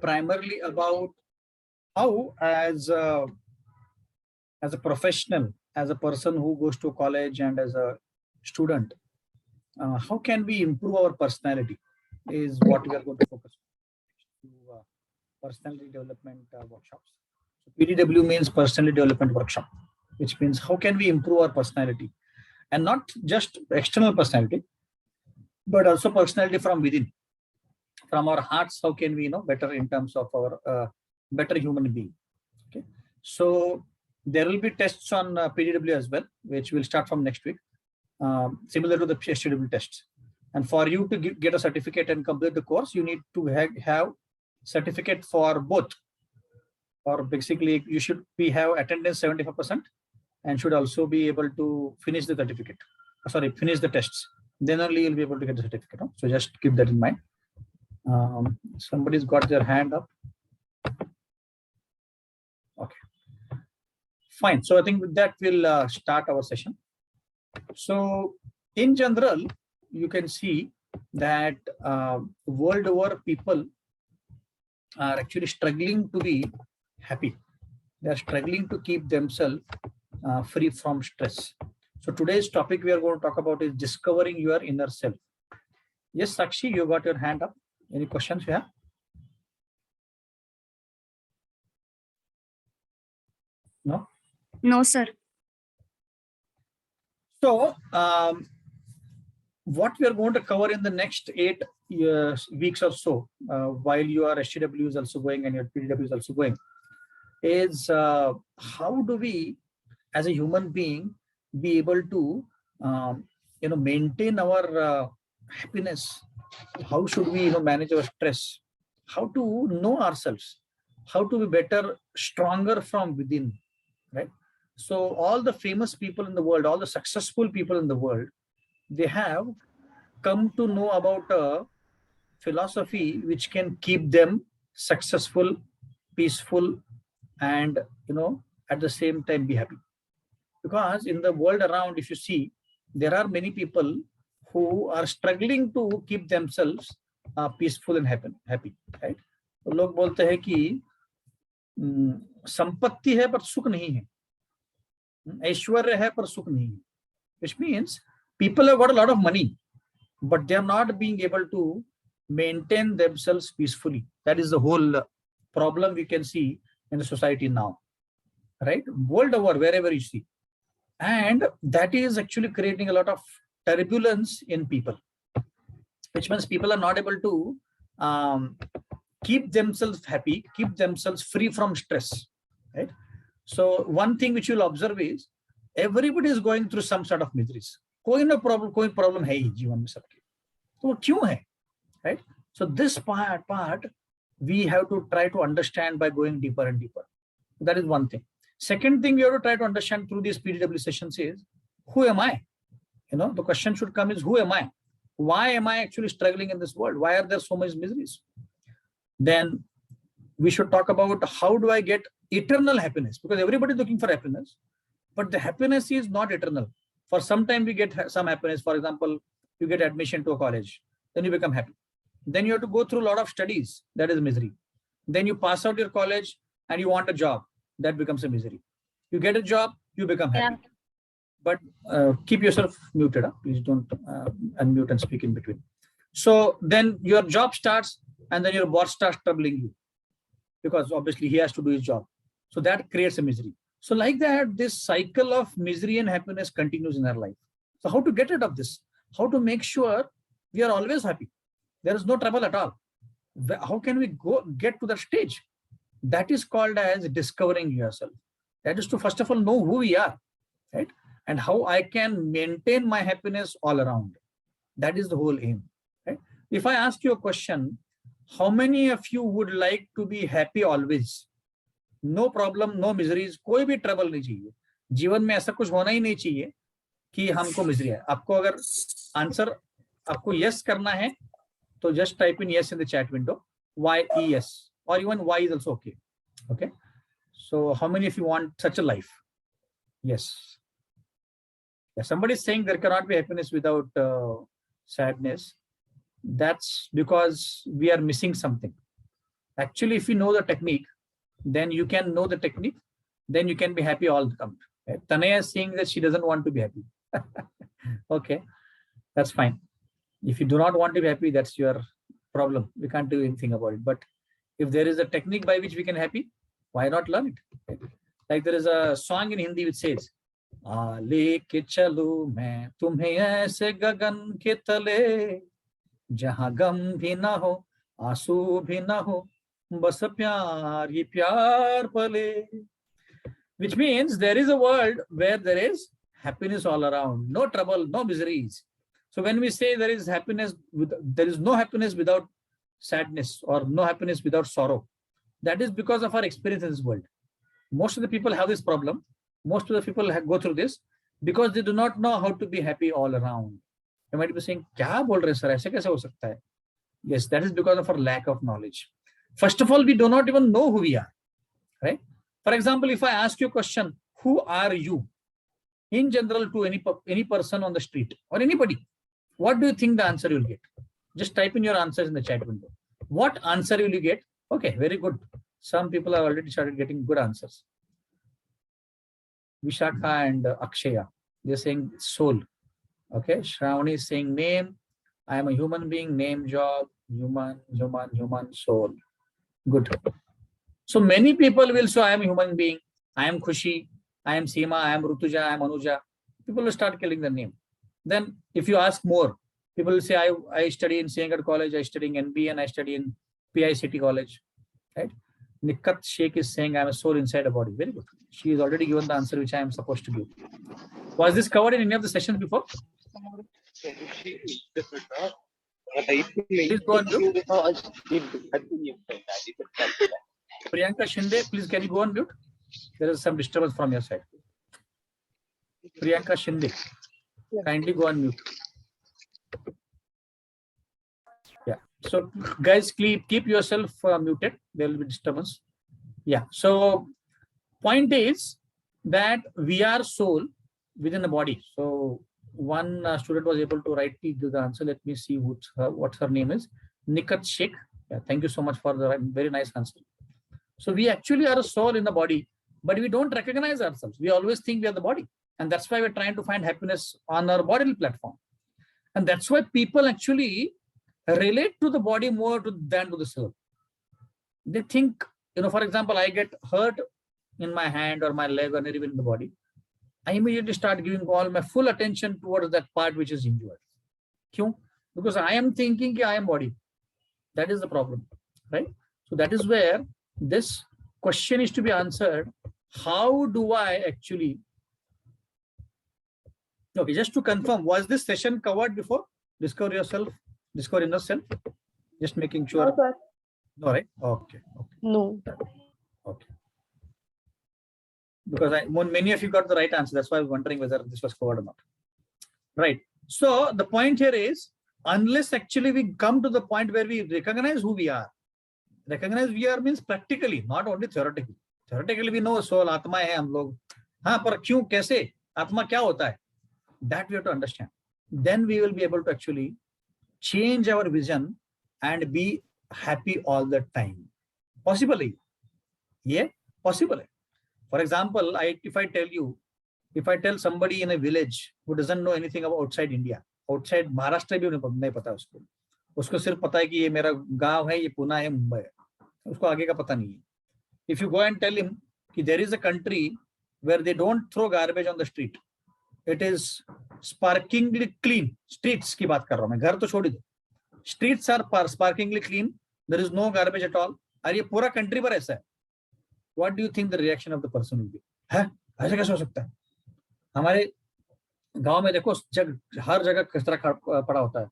primarily about how, as a professional, as a person who goes to college and as a student, how can we improve our personality is what we are going to focus on. Personality development workshops. So PDW means personality development workshop, which means how can we improve our personality, and not just external personality, but also personality from within, from our hearts. How can we better in terms of our better human being? Okay, so there will be tests on PDW as well, which will start from next week, similar to the PSW tests. And for you to get a certificate and complete the course, you need to have certificate for both. Or basically, you should have attendance 75% and should also be able to finish the certificate. Finish the tests. Then only you'll be able to get the certificate. So just keep that in mind. Somebody's got their hand up. Okay, fine. So I think with that we'll start our session. So in general, you can see that world over people are actually struggling to be happy. They are struggling to keep themselves free from stress. So today's topic we are going to talk about is discovering your inner self. Yes, Sakshi, you got your hand up. Any questions you have? No? No, sir. So what we are going to cover in the next 8 weeks or so, while your STW is also going and your PDW is also going, is how do we, as a human being, be able to maintain our happiness? How should we manage our stress? How to know ourselves? How to be better, stronger from within, right? So all the famous people in the world, all the successful people in the world, they have come to know about a philosophy which can keep them successful, peaceful, and at the same time be happy. Because in the world around, if you see, there are many people who are struggling to keep themselves peaceful and happy, right? तो लोग बोलते हैं कि संपत्ति है पर सुख नहीं है, ऐश्वर्य है पर सुख नहीं है, which means people have got a lot of money, but they are not being able to maintain themselves peacefully. That is the whole problem we can see in the society now, right? World over, wherever you see. And that is actually creating a lot of turbulence in people, which means people are not able to keep themselves happy, keep themselves free from stress, right? So one thing which you'll observe is everybody is going through some sort of miseries. कोई problem है ही जीवन में सबके, तो वो क्यों है, right? So this part we have to try to understand by going deeper and deeper. That is one thing. Second thing we have to try to understand through these PDW sessions is, who am I? The question should come is, who am I? Why am I actually struggling in this world? Why are there so much miseries? Then we should talk about how do I get eternal happiness, because everybody is looking for happiness, but the happiness is not eternal. For some time we get some happiness. For example, you get admission to a college, then you become happy. Then you have to go through a lot of studies, that is misery. Then you pass out your college and you want a job, that becomes a misery. You get a job, you become happy. Yeah. But keep yourself muted, please don't unmute and speak in between. So then your job starts and then your boss starts troubling you, because obviously he has to do his job. So that creates a misery. So like that, this cycle of misery and happiness continues in our life. So how to get rid of this? How to make sure we are always happy? There is no trouble at all. How can we get to that stage? That is called as discovering yourself. That is to first of all know who we are, right? And how I can maintain my happiness all around. That is the whole aim, right? If I ask you a question, how many of you would like to be happy always? No problem, no miseries, कोई भी trouble नहीं चाहिए जीवन में. ऐसा कुछ होना ही नहीं चाहिए कि हमको मिजरी है. आपको अगर आंसर आपको yes करना है तो just type in yes in the chat window, YES, or even Y is also okay. Okay, so how many of you want such a life? Yes. Yeah, somebody is saying there cannot be happiness without sadness. That's because we are missing something. Actually, if you know the technique, then you can know the technique, then you can be happy all the time. Tanaya is saying that she doesn't want to be happy. Okay, that's fine. If you do not want to be happy, that's your problem. We can't do anything about it. But if there is a technique by which we can happy, why not learn it? Like there is a song in Hindi which says, लेके चलूं मैं तुम्हें ऐसे गगन के तले जहां गम भी ना हो आंसू भी ना हो बस प्यार ही प्यार पले. Which means there is a world where there is happiness all around, no trouble, no miseries. So when we say there is happiness, there is no happiness without sadness or no happiness without sorrow, that is because of our experience in this world. Most of the people have this problem. Most of the people go through this because they do not know how to be happy all around. You might be saying, "Kya bol rahe sir? Aise kaise ho sakta hai?" Yes, that is because of our lack of knowledge. First of all, we do not even know who we are, right? For example, if I ask you a question, "Who are you?" in general to any person on the street or anybody, what do you think the answer you'll get? Just type in your answers in the chat window. What answer will you get? Okay, very good. Some people have already started getting good answers. Vishakha and Akshaya, they're saying soul. Okay, Shravani is saying name. I am a human being. Name, job, human, soul. Good. So many people will say I am a human being. I am Khushi. I am Seema. I am Rutuja. I am Anuja. People will start killing the name. Then if you ask more, people will say I study in Sengad College. I study in NB and I study in PI City College. Right? Nikat Sheikh is saying I am a soul inside a body. Very good. She has already given the answer which I am supposed to give. Was this covered in any of the sessions before? Please go on mute. Priyanka Shinde, please can you go on mute? There is some disturbance from your side. Priyanka Shinde, kindly go on mute. Yeah. So guys, keep yourself muted. There will be disturbance. Yeah. So point is that we are soul within the body. So one student was able to write the answer. Let me see what her name is. Nikat Sheikh. Yeah, thank you so much for the very nice answer. So we actually are a soul in the body, but we don't recognize ourselves. We always think we are the body. And that's why we're trying to find happiness on our bodily platform. And that's why people actually relate to the body more than to the soul. They think, for example, I get hurt in my hand or my leg or even in the body. I immediately start giving all my full attention towards that part which is injured. Kyun? Because I am thinking that I am body. That is the problem, right? So that is where this question is to be answered. How do I actually... Okay, just to confirm, was this session covered before? Discover yourself, discover inner self? Just making sure. No, sir. No, right? Okay. No. Okay. Because many of you got the right answer. That's why I was wondering whether this was covered or not. Right. So the point here is, unless actually we come to the point where we recognize who we are. Recognize we are means practically, not only theoretically. Theoretically we know soul, atma hai hum log. हाँ, पर क्यों कैसे आत्मा क्या होता है? That we have to understand. Then we will be able to actually change our vision and be happy all the time. Possible? Yeah, possible. For example, if I tell somebody in a village who doesn't know anything about outside India, outside Maharashtra भी नहीं पता उसको सिर्फ पता है कि ये मेरा गांव है, ये पुणे है, मुंबई है, उसको आगे का पता नहीं है. If you go and tell him कि there is a country where they don't throw garbage on the street, it is sparklingly clean. Streets की बात कर रहा हूं मैं, घर तो छोड़ दो. Streets are sparklingly clean. There is no garbage at all. और ये पूरा country पर ऐसा है. What do you think the reaction of the person will be? है ऐसे कैसे हो सकता है? हमारे गांव में देखो हर जगह कचरा पड़ा होता है.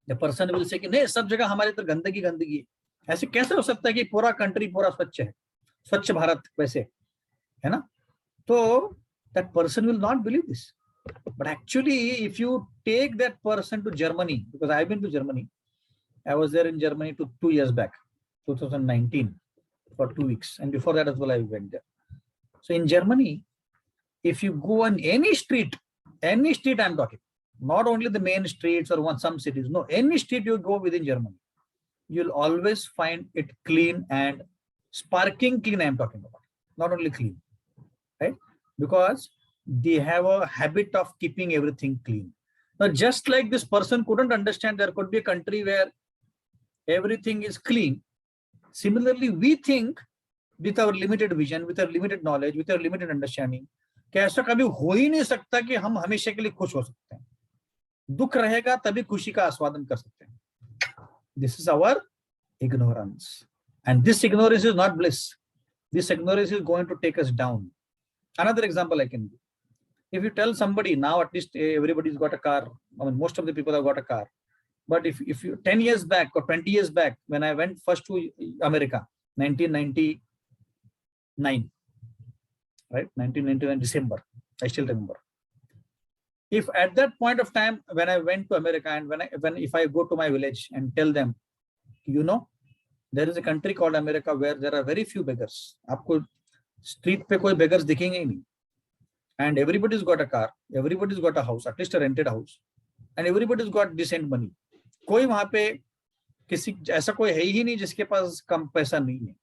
The person will say कि नहीं सब जगह हमारे इधर गंदगी है. ऐसे कैसे हो सकता है कि पूरा कंट्री पूरा स्वच्छ है, स्वच्छ भारत वैसे है ना? तो that person will not believe this. But actually, if you take that person to Germany, because I've been to Germany, I was there in Germany 2 years back, 2019, for 2 weeks, and before that as well I went there. So in Germany, if you go on any street I'm talking, not only the main streets or some cities, no, any street you go within Germany, you'll always find it clean and sparking clean. I am talking about, not only clean, right? Because they have a habit of keeping everything clean. Now, just like this person couldn't understand there could be a country where everything is clean. Similarly, we think with our limited vision, with our limited knowledge, with our limited understanding, कि ऐसा कभी हो ही नहीं सकता कि हम हमेशा के लिए खुश हो सकते हैं. दुख रहेगा तभी खुशी का आस्वादन कर सकते हैं. This is our ignorance, and this ignorance is not bliss. This ignorance is going to take us down. Another example I can give. If you tell somebody now, at least everybody's got a car. I mean, most of the people have got a car. But if you 10 years back or 20 years back, when I went first to America, 1999, right? 1999 December, I still remember. If at that point of time, when I went to America and if I go to my village and tell them, you know, there is a country called America where there are very few beggars. आपको street पे कोई beggars दिखेंगे ही नहीं. And everybody's got a car, everybody's got a house, at least a rented house, and everybody's got decent money. कोई वहां पे किसी ऐसा कोई है ही नहीं जिसके पास कम पैसा नहीं है.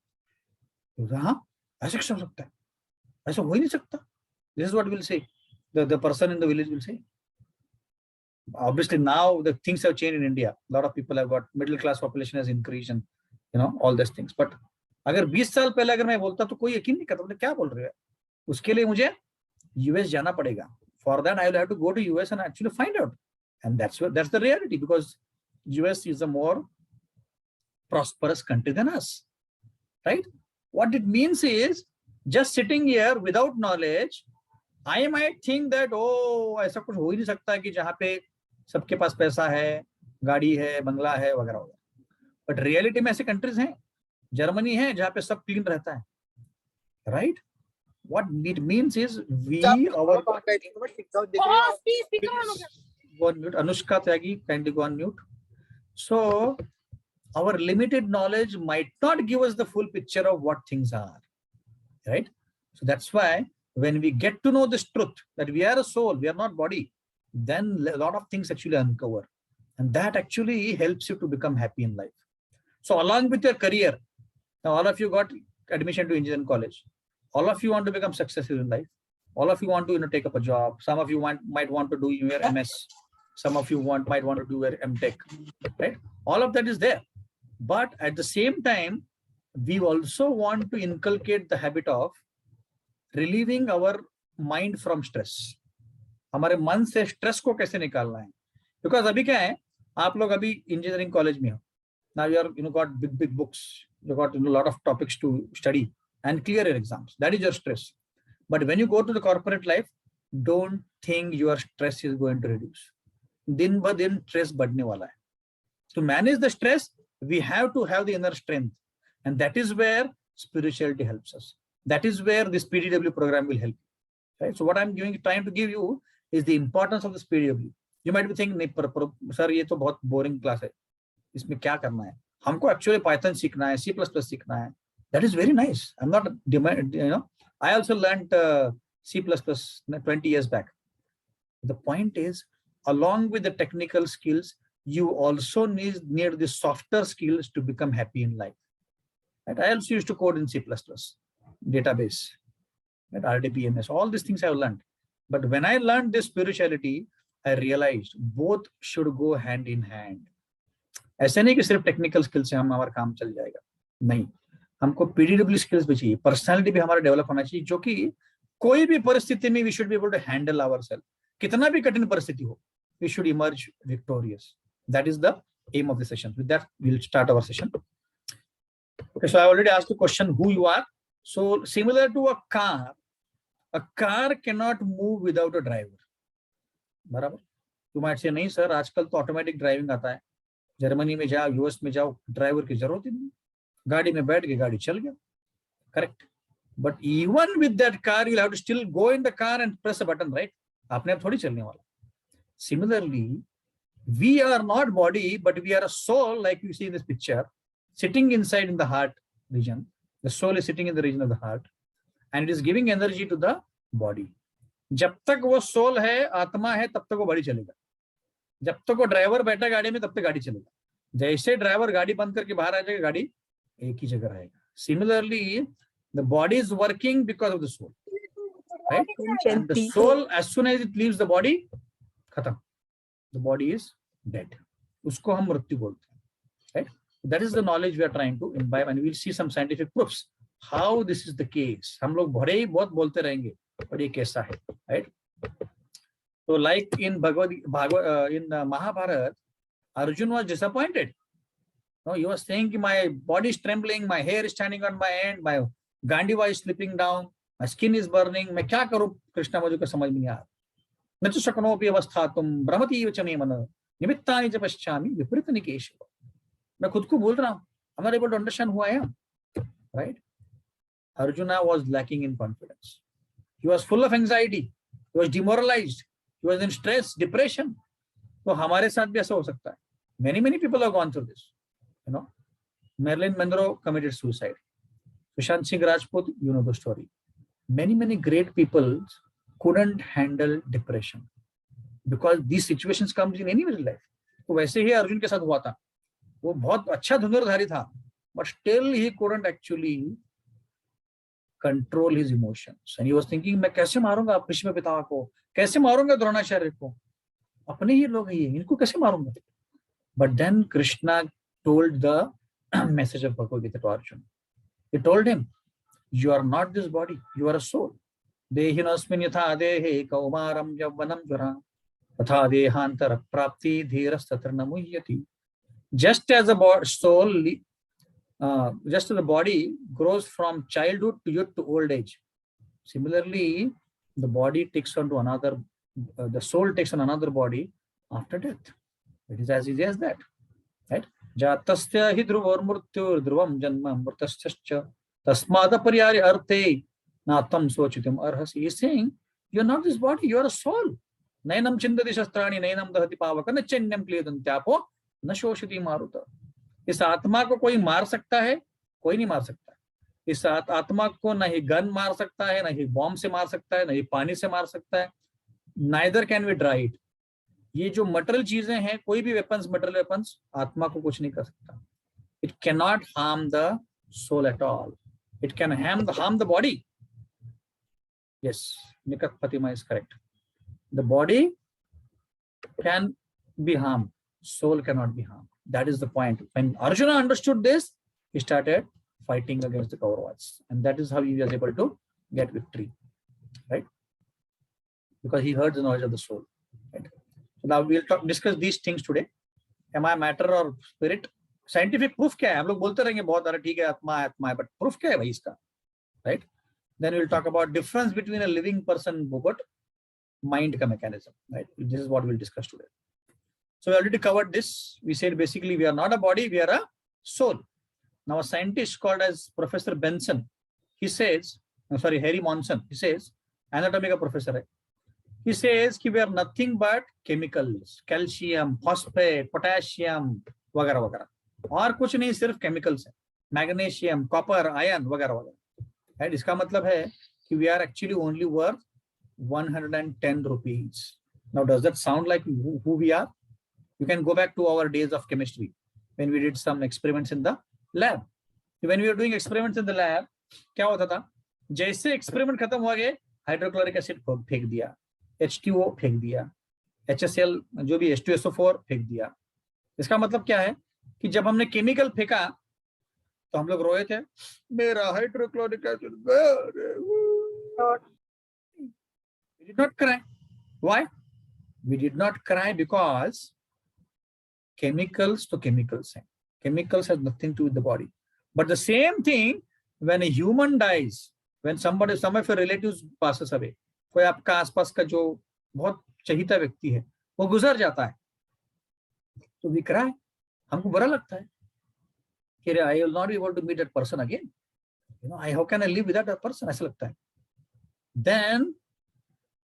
हाँ, ऐसा क्यों हो सकता है? ऐसा हो ही नहीं सकता. This is what we'll say. The person in the village will say. Obviously now the things have changed in India. A lot of people have got middle class population has increased and all these things. But अगर 20 साल पहले अगर मैं बोलता तो कोई यकीन नहीं करता. बोले क्या बोल रहे हैं? उसके लिए मुझे US जाना पड़ेगा. For that I will have to go to US and actually find out. And that's the reality, because US is a more prosperous country than us, right? What it means is, just sitting here without knowledge, I might think that ऐसा कुछ हो ही नहीं सकता कि जहाँ पे सबके पास पैसा है, गाड़ी है, बंगला है वगैरह वगैरह. बट रियलिटी में ऐसे कंट्रीज हैं, जर्मनी है जहाँ पे सब क्लीन रहता है, right? What it means is our Anushka Tyagi, kindly go on mute. So our limited knowledge might not give us the full picture of what things are, right? So that's why when we get to know this truth that we are a soul, we are not body, then a lot of things actually uncover, and that actually helps you to become happy in life. So along with your career, now all of you got admission to engineering college. All of you want to become successful in life. All of you want to take up a job. Some of you might want to do your MS. Some of you might want to do your MTech, right? All of that is there. But at the same time, we also want to inculcate the habit of relieving our mind from stress. हमारे मन से stress को कैसे निकालना है? Because अभी क्या है? आप लोग अभी engineering college में हो. Now you are got big books. You got a lot of topics to study and clear your exams. That is your stress. But when you go to the corporate life, don't think your stress is going to reduce. दिन ब दिन stress बढ़ने वाला है. To manage the stress, we have to have the inner strength, and that is where spirituality helps us. That is where this PDW program will help. Right? So what I'm trying to give you is the importance of this PDW. You might be thinking, sir, ये तो बहुत boring class है. इसमें क्या करना है? हमको actually Python सीखना है, C++ सीखना है. That is very nice. I'm not I also learned C++ 20 years back. The point is, along with the technical skills, you also need the softer skills to become happy in life. Right? I also used to code in C++, database, right? RDBMS, all these things I've learned. But when I learned this spirituality, I realized both should go hand in hand. ऐसे नहीं कि सिर्फ technical skill से हमारा काम चल जाएगा. नहीं, हमको पीडीडब्ल्यू स्किल्स भी चाहिए, पर्सनालिटी भी हमारा डेवलप होना चाहिए, जो कि कोई भी परिस्थिति में we should be able to handle ourselves. कितना भी कठिन परिस्थिति हो, we should emerge victorious. That is the aim of the session. With that, we'll start our session. Okay, so I already asked the question who you are. So similar to a car cannot move without a driver. बराबर? You might say नहीं sir, आजकल तो automatic driving आता है. Germany में जाओ, US में जाओ, ड्राइवर की जरूरत ही नहीं. गाड़ी में बैठ के गाड़ी चल गया. Correct. But even with that car, you'll have to still go in the car and press a button, right? आपने अब थोड़ी चलने वाला. Similarly, we are not body, but we are a soul, like you see in this picture, sitting inside in the heart region. The soul is sitting in the region of the heart, and it is giving energy to the body. जब तक वो soul है, आत्मा है, तब तक वो body चलेगा. जब तक वो ड्राइवर बैठा गाड़ी में, तब तक गाड़ी चलेगा. जैसे ड्राइवर गाड़ी बंद करके बाहर आ जाएगा, गाड़ी एक ही जगह रहेगा. Similarly, the body is working because of the soul, right? And the soul, as soon as it leaves the body, खत्म. The body is dead. उसको हम मृत्यु बोलते हैं, right? That is the knowledge we are trying to imbibe, and we'll see some scientific proofs how this is the case. हम लोग बहुत बोलते रहेंगे, और ये कैसा है, right? So, like in Mahabharata, Arjun was disappointed. No, he was saying, my body is trembling, my hair is standing on my end, my Gandiva is slipping down, my skin is burning. मैं क्या करूं कृष्णा, मुझे समझ में नहीं आ रहा. न तो शक्नोपि अवस्थातुं भ्रमतीव च मे मनः निमित्तानि च पश्यामि विपरीत निकेशव. मैं खुद को बोल रहा हूं, I'm not able to understand who I am, right? Arjuna was lacking in confidence. He was full of anxiety. He was demoralized. He was in stress, depression. तो हमारे साथ भी ऐसा हो सकता है. Many people have gone through this. You know, Marilyn Monroe committed suicide. Sushant Singh Rajput, you know the story. Many great people couldn't handle depression because these situations comes in anyone's life. तो वैसे ही अर्जुन के साथ हुआ था. वो बहुत अच्छा धनुर्धारी था, but still he couldn't actually control his emotions. And he was thinking, मैं कैसे मारूंगा भीष्म पितामह को, कैसे मारूंगा द्रोणाचार्य को, अपने ही लोग हैं ये, इनको कैसे मारूंगा. But then Krishna told the message of Bhagavad Gita to Arjuna. He told him, you are not this body, you are a soul. Dehinasmin yatha dehe kaumaram yavvanam jara tatha dehantara prapti dhiras tatrana muhyati. Just as a soul, just as the body grows from childhood to youth to old age, similarly, the body takes on to another, the soul takes on another body after death. It is as easy as that, right? Jatasya hi dhruvar mrityu dhruvam janma mritasya tasmada paryari arte natam sochitam arhasi. He is saying, you are not this body, you are a soul. Nainam chindati shastrani nainam dahati pavaka nachanyam kliyadantyapo न शोषिति मारुता. इस आत्मा को कोई मार सकता है? कोई नहीं मार सकता. इस आत्मा को न ही गन मार सकता है, न ही बॉम्ब से मार सकता है, न ही पानी से मार सकता है. Neither can we dry it. ये जो मटेरियल चीजें हैं, कोई भी वेपन्स, मटेरियल वेपन्स आत्मा को कुछ नहीं कर सकता. It cannot harm the soul at all. It can harm the body. Yes, Nikat Fatima is correct. The body can be harmed. Soul cannot be harmed. That is the point. When Arjuna understood this, he started fighting against the Kauravas, and that is how he was able to get victory, right? Because he heard the knowledge of the soul. Right? So now we'll discuss these things today. Am I matter or spirit? Scientific proof क्या है? हम लोग बोलते रहेंगे बहुत, अरे ठीक है आत्मा है, but proof क्या है भाई इसका, right? Then we'll talk about difference between a living person and robot, mind का mechanism, right? This is what we'll discuss today. So we already covered this. We said basically we are not a body, we are a soul. Now a scientist called as Professor Benson, he says, Harry Monson, he says, anatomy ka professor hai. He says कि we are nothing but chemicals, calcium, phosphate, potassium, वगैरह वगैरह. और कुछ नहीं, सिर्फ chemicals है. Magnesium, copper, iron, वगैरह वगैरह. Right? इसका मतलब है कि we are actually only worth 110 rupees. Now does that sound like who we are? You can go back to our days of chemistry when we did some experiments in the lab. When we were doing experiments in the lab, क्या होता था? जैसे experiment खत्म हुआ गए, hydrochloric acid फेंक दिया, H2O फेंक दिया, HCl जो भी H2SO4 फेंक दिया. इसका मतलब क्या है कि जब हमने केमिकल फेंका तो हम लोग रोए थे, मेरा हाइड्रोक्लोरिक एसिड गया. We did not cry. Why? We did not cry because chemicals to chemicals. Chemicals has nothing to do with the body. But the same thing when a human dies, when some of your relatives passes away, कोई आपका आसपास का जो बहुत चहीता व्यक्ति है वो गुजर जाता है, तो we cry. हमको बुरा लगता है कि I will not be able to meet that person again. You know, how can I live without that person? ऐसा लगता है. Then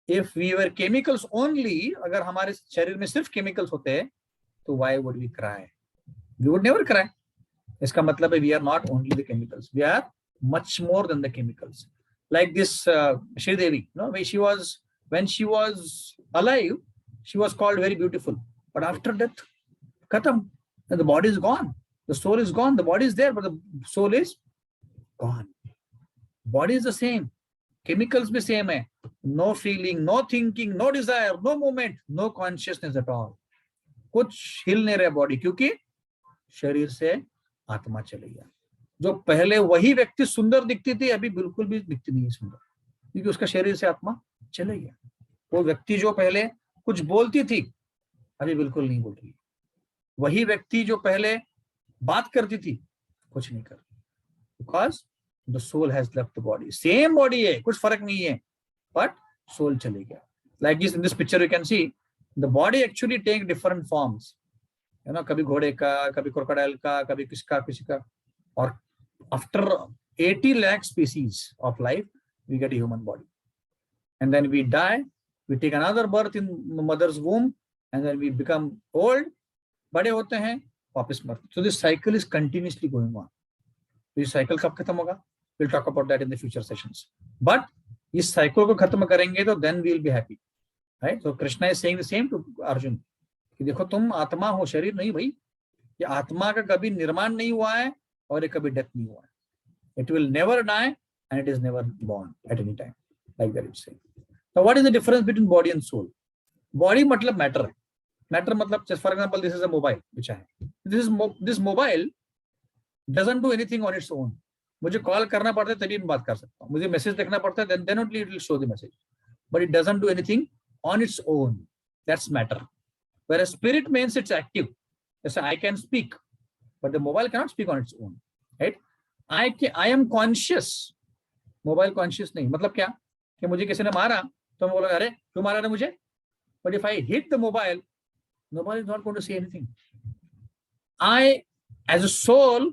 if we were chemicals only, अगर हमारे शरीर में सिर्फ chemicals होते तो why would we cry? We would never cry. इसका मतलब है we are not only the chemicals, we are much more than the chemicals. Like this Sridevi, you know, when she was alive, she was called very beautiful, but after death, khatam. and the body is gone. The soul is gone. The body is there, but the soul is gone. Body is the same. Chemicals भी same है. No feeling, no thinking, no desire, no movement, no consciousness at all. कुछ हिल नहीं रहा body, क्योंकि शरीर से आत्मा चली गया. जो पहले वही व्यक्ति सुंदर दिखती थी, अभी बिल्कुल भी दिखती नहीं है सुंदर, क्योंकि उसका शरीर से आत्मा चले गया. वो व्यक्ति जो पहले कुछ बोलती थी, अभी बिल्कुल नहीं बोल रही. वही व्यक्ति जो पहले बात करती थी, कुछ नहीं कर रही, because the soul has left the body. Same body है, कुछ फर्क नहीं है, बट सोल चले गया. Like this, in this picture you can see the body actually take different forms, है ना. कभी घोड़े का, कभी क्रोकोडाइल का, कभी किसका किसी का. और after 80 lakh species of life we get a human body, and then we die, we take another birth in mother's womb, and then we become old, बड़े होते हैं, वापस मरते. So this cycle is continuously going on. ये cycle कब खत्म होगा? We'll talk about that in the future sessions. But इस साइकिल को खत्म करेंगे तो then we will be happy, right? So Krishna is saying the same to Arjun कि देखो तुम आत्मा हो, शरीर नहीं भाई. ये आत्मा का कभी निर्माण नहीं हुआ है और ये कभी डेथ नहीं हुआ है. It will never die and it is never born at any time, like that it's saying. Now what is the difference between body and soul? Body मतलब matter है. Matter मतलब, just for example, this is a mobile which I have. This mobile doesn't do anything on its own. मुझे call करना पड़ता है तभी मैं बात कर सकता हूँ. मुझे मैसेज देखना पड़ता है, then only it will show the message. But it doesn't do anything on its own. That's matter. Whereas spirit means it's active. Yes, I can speak, but the mobile cannot speak on its own, right? I am conscious. Mobile conscious नहीं. मतलब क्या कि मुझे किसी ने मारा तो मैं बोलूँगा अरे क्यों मारा ना मुझे. But if I hit the mobile, nobody is not going to say anything. I, as a soul,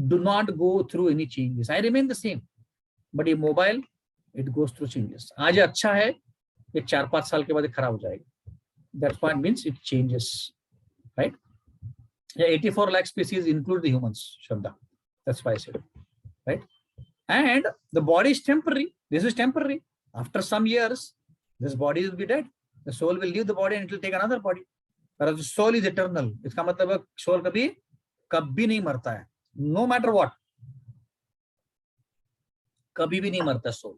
do not go through any changes. I remain the same. But a mobile, it goes through changes. आज अच्छा है, ये 4-5 साल के बाद खराब हो जाएगा. That point means it changes, right? Yeah, 84 lakh species include the humans, Shraddha. That's why I said it, right? And the body is temporary. This is temporary. After some years, this body will be dead. The soul will leave the body and it will take another body. But the soul is eternal. इसका मतलब है soul कभी नहीं मरता है. No matter what. कभी भी नहीं मरता soul.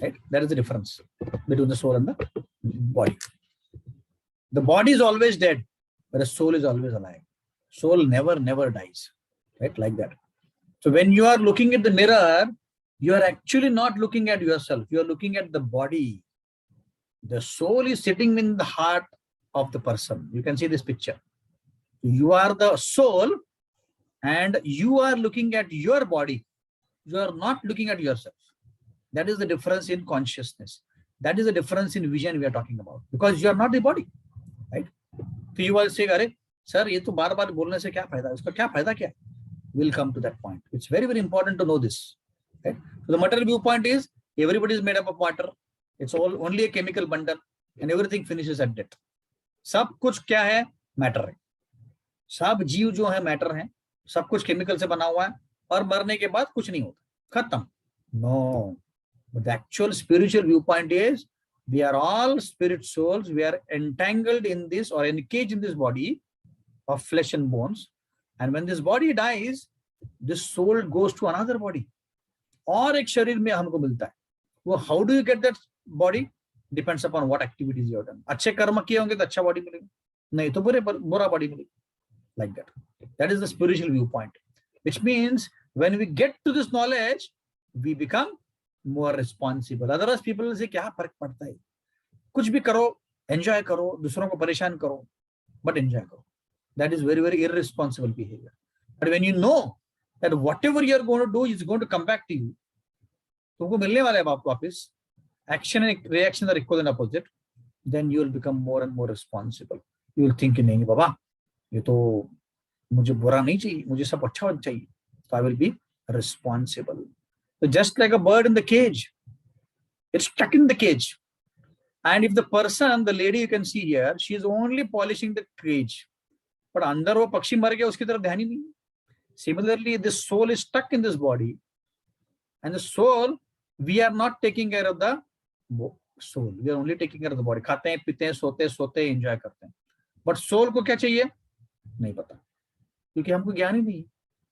Right? That is the difference between the soul and the body. The body is always dead, but the soul is always alive. Soul never dies. Right? Like that. So when you are looking at the mirror, you are actually not looking at yourself. You are looking at the body. The soul is sitting in the heart of the person. You can see this picture. You are the soul and you are looking at your body. You are not looking at yourself. That is the difference in consciousness. That is the difference in vision we are talking about. Because you are not the body. Right? So you will say, अरे sir, ये तो बार-बार बोलने से क्या फायदा? इसका क्या फायदा क्या? We'll come to that point. It's very, very important to know this. Right? So the material viewpoint is everybody is made up of water. It's all only a chemical bundle and everything finishes at death. सब कुछ क्या है? Matter है. सब जीव जो है matter है. सब कुछ केमिकल से बना हुआ है और मरने के बाद कुछ नहीं होता. खत्म. No. But the actual spiritual viewpoint is we are all spirit souls. We are entangled in this or encaged in this body of flesh and bones. And when this body dies, this soul goes to another body. और एक शरीर में हमको मिलता है. वो how do you get that body? Depends upon what activities you have done. अच्छे कर्म किए होंगे तो अच्छा बॉडी मिलेगा. नहीं तो बुरा बॉडी मिलेगा. Like that. That is the spiritual viewpoint. Which means when we get to this knowledge, we become more responsible. Otherwise, people will say, क्या फर्क पड़ता है? कुछ भी करो, enjoy करो, दूसरों को परेशान करो, but enjoy करो. That is very, very irresponsible behavior. But when you know that whatever you are going to do is going to come back to you, तुमको मिलने वाला है वापस, action and reaction are equal and opposite, then you will become more and more responsible. You will think नहीं बाबा, ये तो मुझे बुरा नहीं चाहिए, मुझे सब अच्छा होना चाहिए. So I will be responsible. So just like a bird in the cage, it's stuck in the cage. And if the person, the lady you can see here, she is only polishing the cage. But अंदर वो पक्षी मर गया, उसकी तरफ ध्यान ही नहीं. Similarly, this soul is stuck in this body. And the soul, we are not taking care of the soul. We are only taking care of the body. खाते हैं, पीते हैं, सोते हैं, enjoy करते हैं. But soul को क्या चाहिए? नहीं पता. क्योंकि हमको ज्ञान ही नहीं,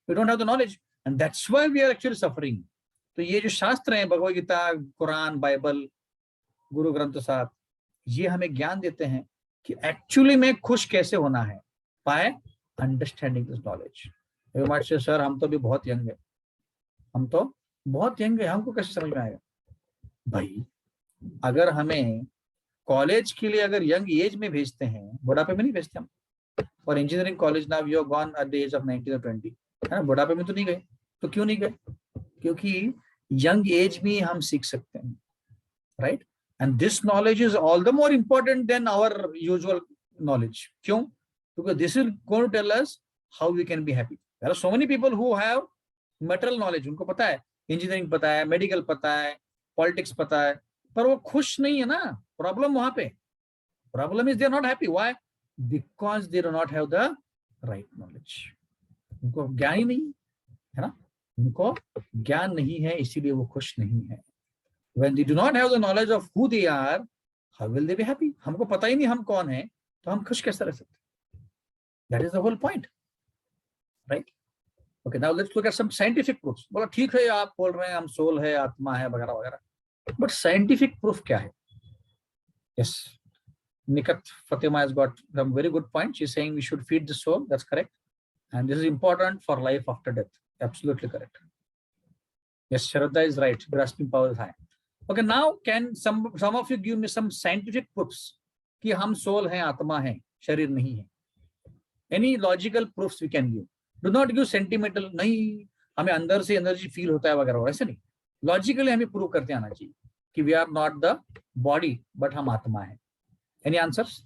we don't have the knowledge, and that's why we are actually suffering. तो ये जो शास्त्र हैं, भगवद गीता, कुरान, बाइबल, गुरु ग्रंथ साहब, ये हमें ज्ञान देते हैं कि एक्चुअली में खुश कैसे होना है, by understanding this knowledge. You might say sir हम तो भी बहुत यंग है, हम तो बहुत यंग है, हमको कैसे समझ में आएगा? भाई अगर हमें कॉलेज के लिए अगर यंग एज में भेजते हैं, बुढ़ापे में नहीं भेजते हम। और engineering college now you are gone at the age of 19 और 20, है ना, बुढ़ापे में तो नहीं गए। तो क्यों नहीं गए? क्योंकि यंग एज में हम सीख सकते हैं, right? And this knowledge is all the more important than our usual knowledge. क्यों? Because this is going to tell us how we can be happy. There are so many people who have material knowledge, उनको पता है, engineering पता है, medical पता है, politics पता है, पर वो खुश नहीं है ना। प्रॉब्लम वहां पे, problem is they are not happy. Why? Because they do not have the right knowledge. उनको ज्ञान ही नहीं है ना, उनको ज्ञान नहीं है, इसीलिए वो खुश नहीं है। When they do not have the knowledge of who they are, how will they be happy? हमको पता ही नहीं हम कौन है, तो हम खुश कैसे रह सकते? That is the whole point, right? Okay, now let's look at some scientific proofs. बोला ठीक है, आप बोल रहे हैं हम सोल है, आत्मा है, वगैरह वगैरह, but scientific proof क्या है? Yes, Nikat Fatima has got some very good point. She's saying we should feed the soul. That's correct, and this is important for life after death. Absolutely correct. Yes, Shraddha is right. Grasping power is high. Okay, now can some of you give me some scientific proofs कि हम soul हैं, आत्मा है, शरीर नहीं है? Any logical proofs we can give. Do not give sentimental, नहीं हमें अंदर से एनर्जी फील होता है वगैरह, ऐसे नहीं। लॉजिकली हमें प्रूव करते आना चाहिए कि we are not the body but हम आत्मा है। Any answers?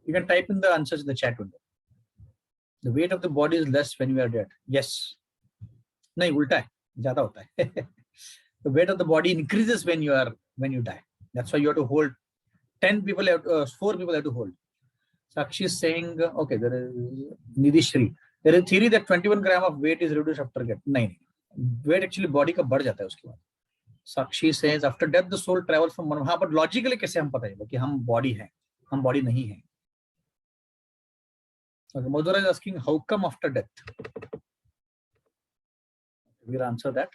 You can type in the answers in the chat window. The weight of the body is less when we are dead. Yes. नहीं, उल्टा है, ज्यादा होता है। The weight of the body increases when you die. That's why you have to hold 10 people, 4 people have to hold. Sakshi is saying, okay, there is Nidhi. There is a theory that 21 gram of weight is reduced after death. नहीं, weight actually body का बढ़ जाता है उसके बाद। Sakshi says after death the soul travels from one. हाँ, but logically कैसे हम पता है कि हम body हैं, हम body नहीं हैं? Okay, Madhura is asking how come after death? We'll answer that.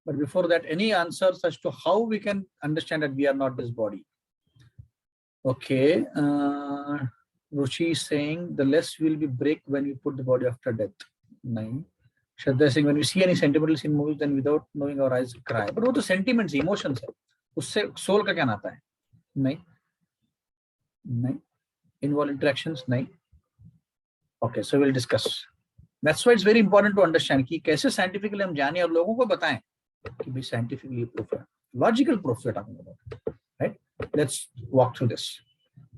But before that, any answers as to how we can understand that we are not this body? Okay, Ruchi is saying the less will be break when we put the body after death. Nahin. Shraddha is saying when we see any sentimental scene movies, then without knowing our eyes cry. But वो तो sentiments, emotions है, उससे soul का क्या नाता है? नहीं, नहीं. Involuntary actions नहीं. Okay, so we'll discuss. That's why it's very important to understand कि कैसे scientifically हम जाने और लोगों को बताएं कि भी scientifically proof है, logical proof we're talking about, right? Let's walk through this.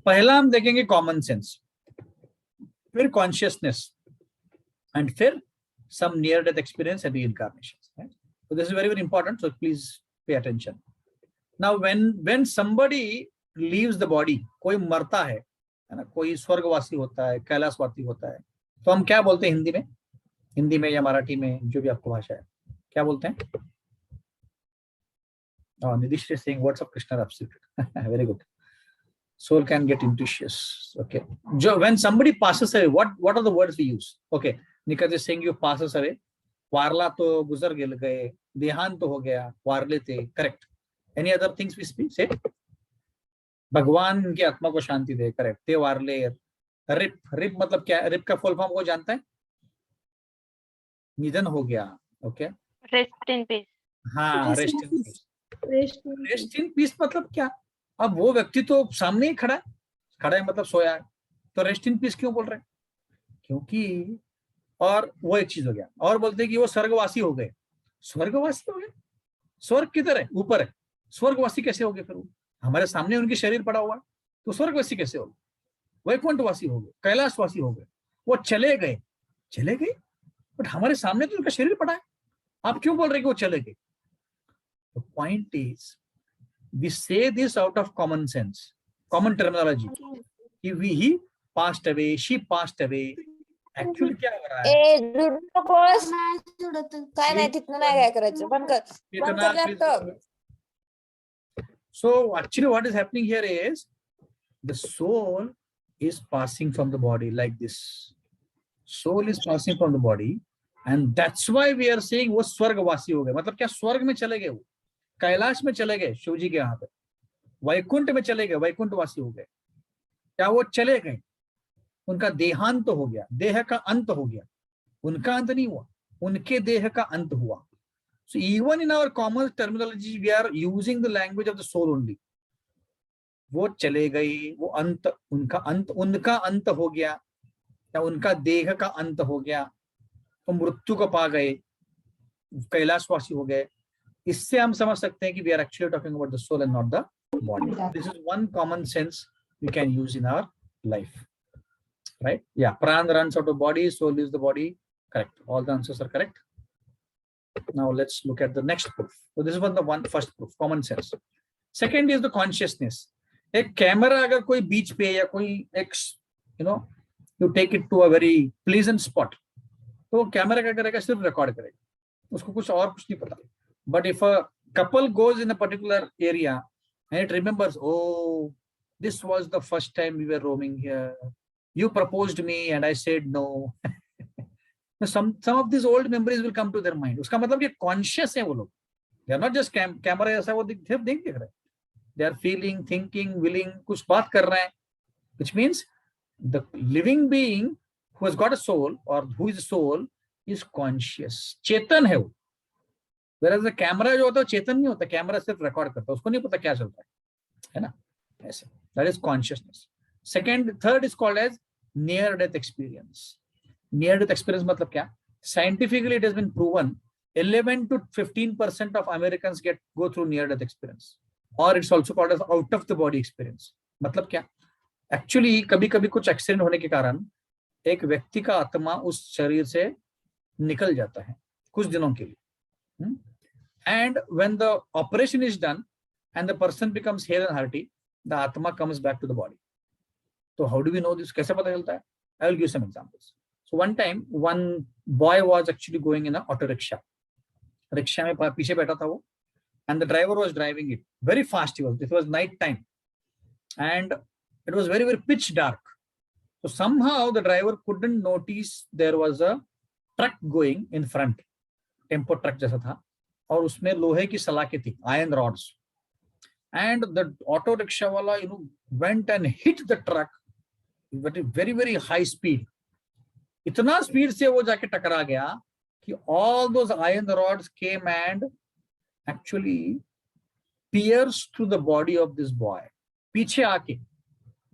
पहला हम देखेंगे common sense, फिर consciousness, and फिर some near-death experience and reincarnations. Right? So this is very, very important. So please pay attention. Now, when somebody leaves the body, कोई मरता है ना, कोई स्वर्गवासी होता है, कैलाशवासी होता है, तो हम क्या बोलते हैं हिंदी में या मराठी में, जो भी आपको भाषा है, क्या बोलते हैं? Nidhish is saying words of Krishna are absolute. Very good. Soul can get intuitious. Okay. When somebody passes away, what are the words we use? Okay. Nikat is saying you passes away. वारला तो गुजर गए, देहांत तो हो गया, वारले थे. Correct. Any other things we speak? Say. भगवान उनकी आत्मा को शांति दे. Correct. ते वारले. रिप मतलब क्या? रिप का फुल फॉर्म को जानता है? निधन हो गया. Okay. Rest in peace. हाँ, rest in peace. Rest in peace मतलब क्या? अब वो व्यक्ति तो सामने ही खड़ा है मतलब सोया है, तो रेस्ट इन पीस क्यों बोल रहे हैं? क्योंकि और वो एक चीज हो गया, और बोलते हैं कि वो स्वर्गवासी हो गए. स्वर्गवासी हो गए? स्वर्ग किधर है? ऊपर है. स्वर्गवासी कैसे हो गए? फिर वो हमारे सामने उनकी शरीर पड़ा हुआ है, तो स्वर्गवासी कैसे हो गए? वैकुंठवासी हो गए, कैलाशवासी हो गए, वो चले गए, बट हमारे सामने तो उनका शरीर पड़ा है. आप क्यों बोल रहे कि वो चले गए? The point is, we say this out of common sense, common terminology. He passed away, she passed away. Actually क्या हो रहा है? काय नाही, तिथनं नाही काय करायचं. बंद कर laptop. So actually what is happening here is the soul is passing from the body like this. Soul is passing from the body, and that's why we are saying वो स्वर्गवासी हो गए. मतलब क्या स्वर्ग में चले गए, वो कैलाश में चले गए शिव जी के यहाँ पे, वैकुंठ में चले गए, वैकुंठवासी हो गए. क्या वो चले गए? उनका देहांत हो गया, देह का अंत हो गया. उनका अंत नहीं हुआ, उनके देह का अंत हुआ. So even in our common terminology, we are using the language of the soul only. वो चले गई, वो अंत, उनका अंत हो गया, या उनका देह का अंत हो गया, तो मृत्यु को पा गए, कैलाशवासी हो गए. इससे हम समझ सकते हैं कि we are actually talking about the soul and not the body. This is one common sense we can use in our life, right? Yeah, pran runs out of body, soul leaves the body. Correct. All the answers are correct. Now let's look at the next proof. So this is the first proof, common sense. Second is the consciousness. एक camera अगर कोई बीच पे या कोई एक you take it to a very pleasant spot, तो camera क्या करेगा? सिर्फ रिकॉर्ड करेगा, उसको कुछ नहीं पता. But if a couple goes in a particular area and it remembers, oh, this was the first time we were roaming here, you proposed me and I said no. some of these old memories will come to their mind. उसका मतलब ये conscious है वो लोग. They are not just camera ऐसा वो देख रहे. They are feeling, thinking, willing, कुछ बात कर रहे हैं. Which means the living being who has got a soul or who is a soul is conscious. चेतन है वो. Whereas the camera जो होता है चेतन नहीं होता. कैमरा सिर्फ रिकॉर्ड करता है, उसको नहीं पता क्या चल रहा है ना? ऐसे. That is consciousness. Third is called as near death experience. Near death experience मतलब क्या? Scientifically it has been proven 11 to 15% of Americans go through near death experience, or it's also called as out of the body experience. मतलब क्या? Actually कभी कभी कुछ accident होने के कारण एक व्यक्ति का आत्मा उस शरीर से निकल जाता है कुछ दिनों के लिए. And when the operation is done and the person becomes hale and hearty, the atma comes back to the body. So how do we know this? कैसे पता चलता है? I will give some examples. So one time, one boy was actually going in an auto rickshaw. Rickshaw में पीछे बैठा था वो, and the driver was driving it very fast. It was night time, and it was very, very pitch dark. So somehow the driver couldn't notice there was a truck going in front, tempo truck जैसा था, और उसमें लोहे की सलाखें थी, iron rods. And the auto rickshaw wala, went and hit the truck with a very, very high speed. इतना speed से वो जाके टकरा गया कि all those iron rods came and actually pierced through the body of this boy. पीछे आके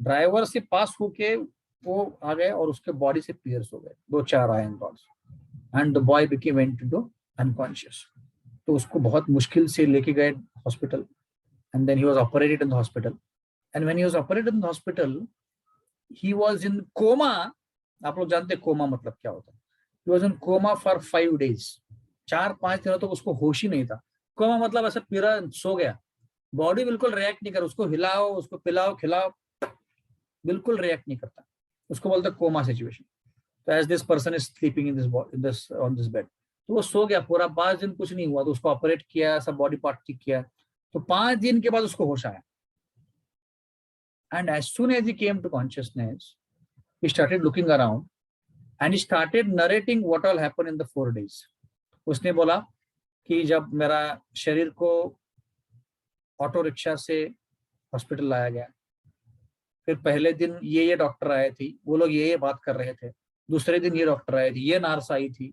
driver से पास होके वो आ गए और उसके बॉडी से पियर्स हो गए 2-4 iron rods, and the boy went into unconscious. तो उसको बहुत मुश्किल से लेके गए hospital, and then he was operated in the hospital. And when he was operated in the hospital, he was in coma. आप लोग जानते हैं कोमा मतलब क्या होता है? He was in coma for 5 days. 4-5 दिनों तक उसको होश ही नहीं था. कोमा मतलब ऐसा पूरा सो गया, बॉडी बिल्कुल रिएक्ट नहीं कर, उसको हिलाओ, उसको पिलाओ, खिलाओ, बिल्कुल रिएक्ट नहीं करता, उसको बोलते हैं कोमा सिचुएशन. तो as this person is sleeping in this on this bed, तो वो सो गया पूरा 5 दिन, कुछ नहीं हुआ. तो उसको ऑपरेट किया, सब बॉडी पार्ट ठीक किया, तो 5 दिन के बाद उसको होश आया. And as soon as he came to consciousness, he started looking around and he started narrating what all happened in the 4 days. उसने बोला कि जब मेरा शरीर को ऑटो रिक्शा से हॉस्पिटल लाया गया, फिर पहले दिन ये डॉक्टर आए थे, वो लोग ये बात कर रहे थे, दूसरे दिन ये डॉक्टर आए थे, ये नर्स आई थी,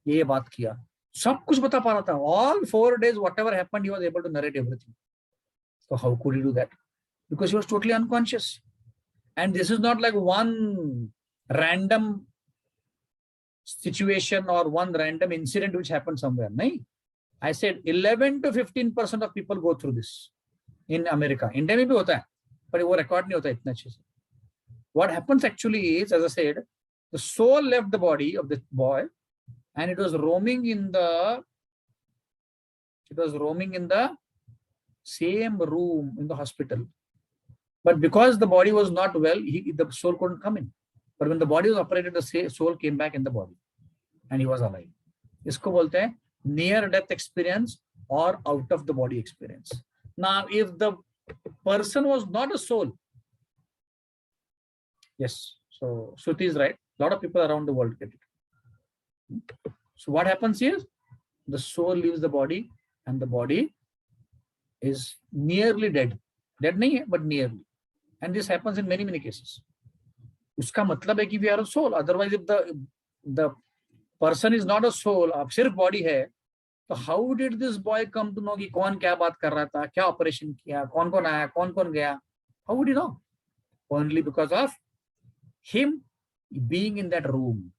ये बात किया, सब कुछ बता पा रहा था. All 4 days, whatever happened, he was able to narrate everything. So how could he do that? Because he was totally unconscious. And this is not like one random situation or one random incident which happened somewhere. No, I said 11 to 15% of people go through this in America. India में भी होता है, पर वो record नहीं होता इतना अच्छे से. What happens actually is, as I said, the soul left the body of the boy and it was roaming in the same room in the hospital. But because the body was not well, the soul couldn't come in. But when the body was operated, the soul came back in the body and he was alive. इसको बोलते हैं near death experience or out of the body experience. Now, if the person was not a soul, yes, so Shruti is right. A lot of people around the world get it. So what happens is the soul leaves the body and the body is nearly dead. Dead nahi hai, but nearly. And this happens in many cases. उसका मतलब है कि we are a soul. Otherwise, if the person is not a soul, अब सिर्फ body है, तो how did this boy come to know कि कौन क्या बात कर रहा था, क्या ऑपरेशन किया, कौन कौन आया, कौन कौन गया? How would you know? Only because of him being in that room,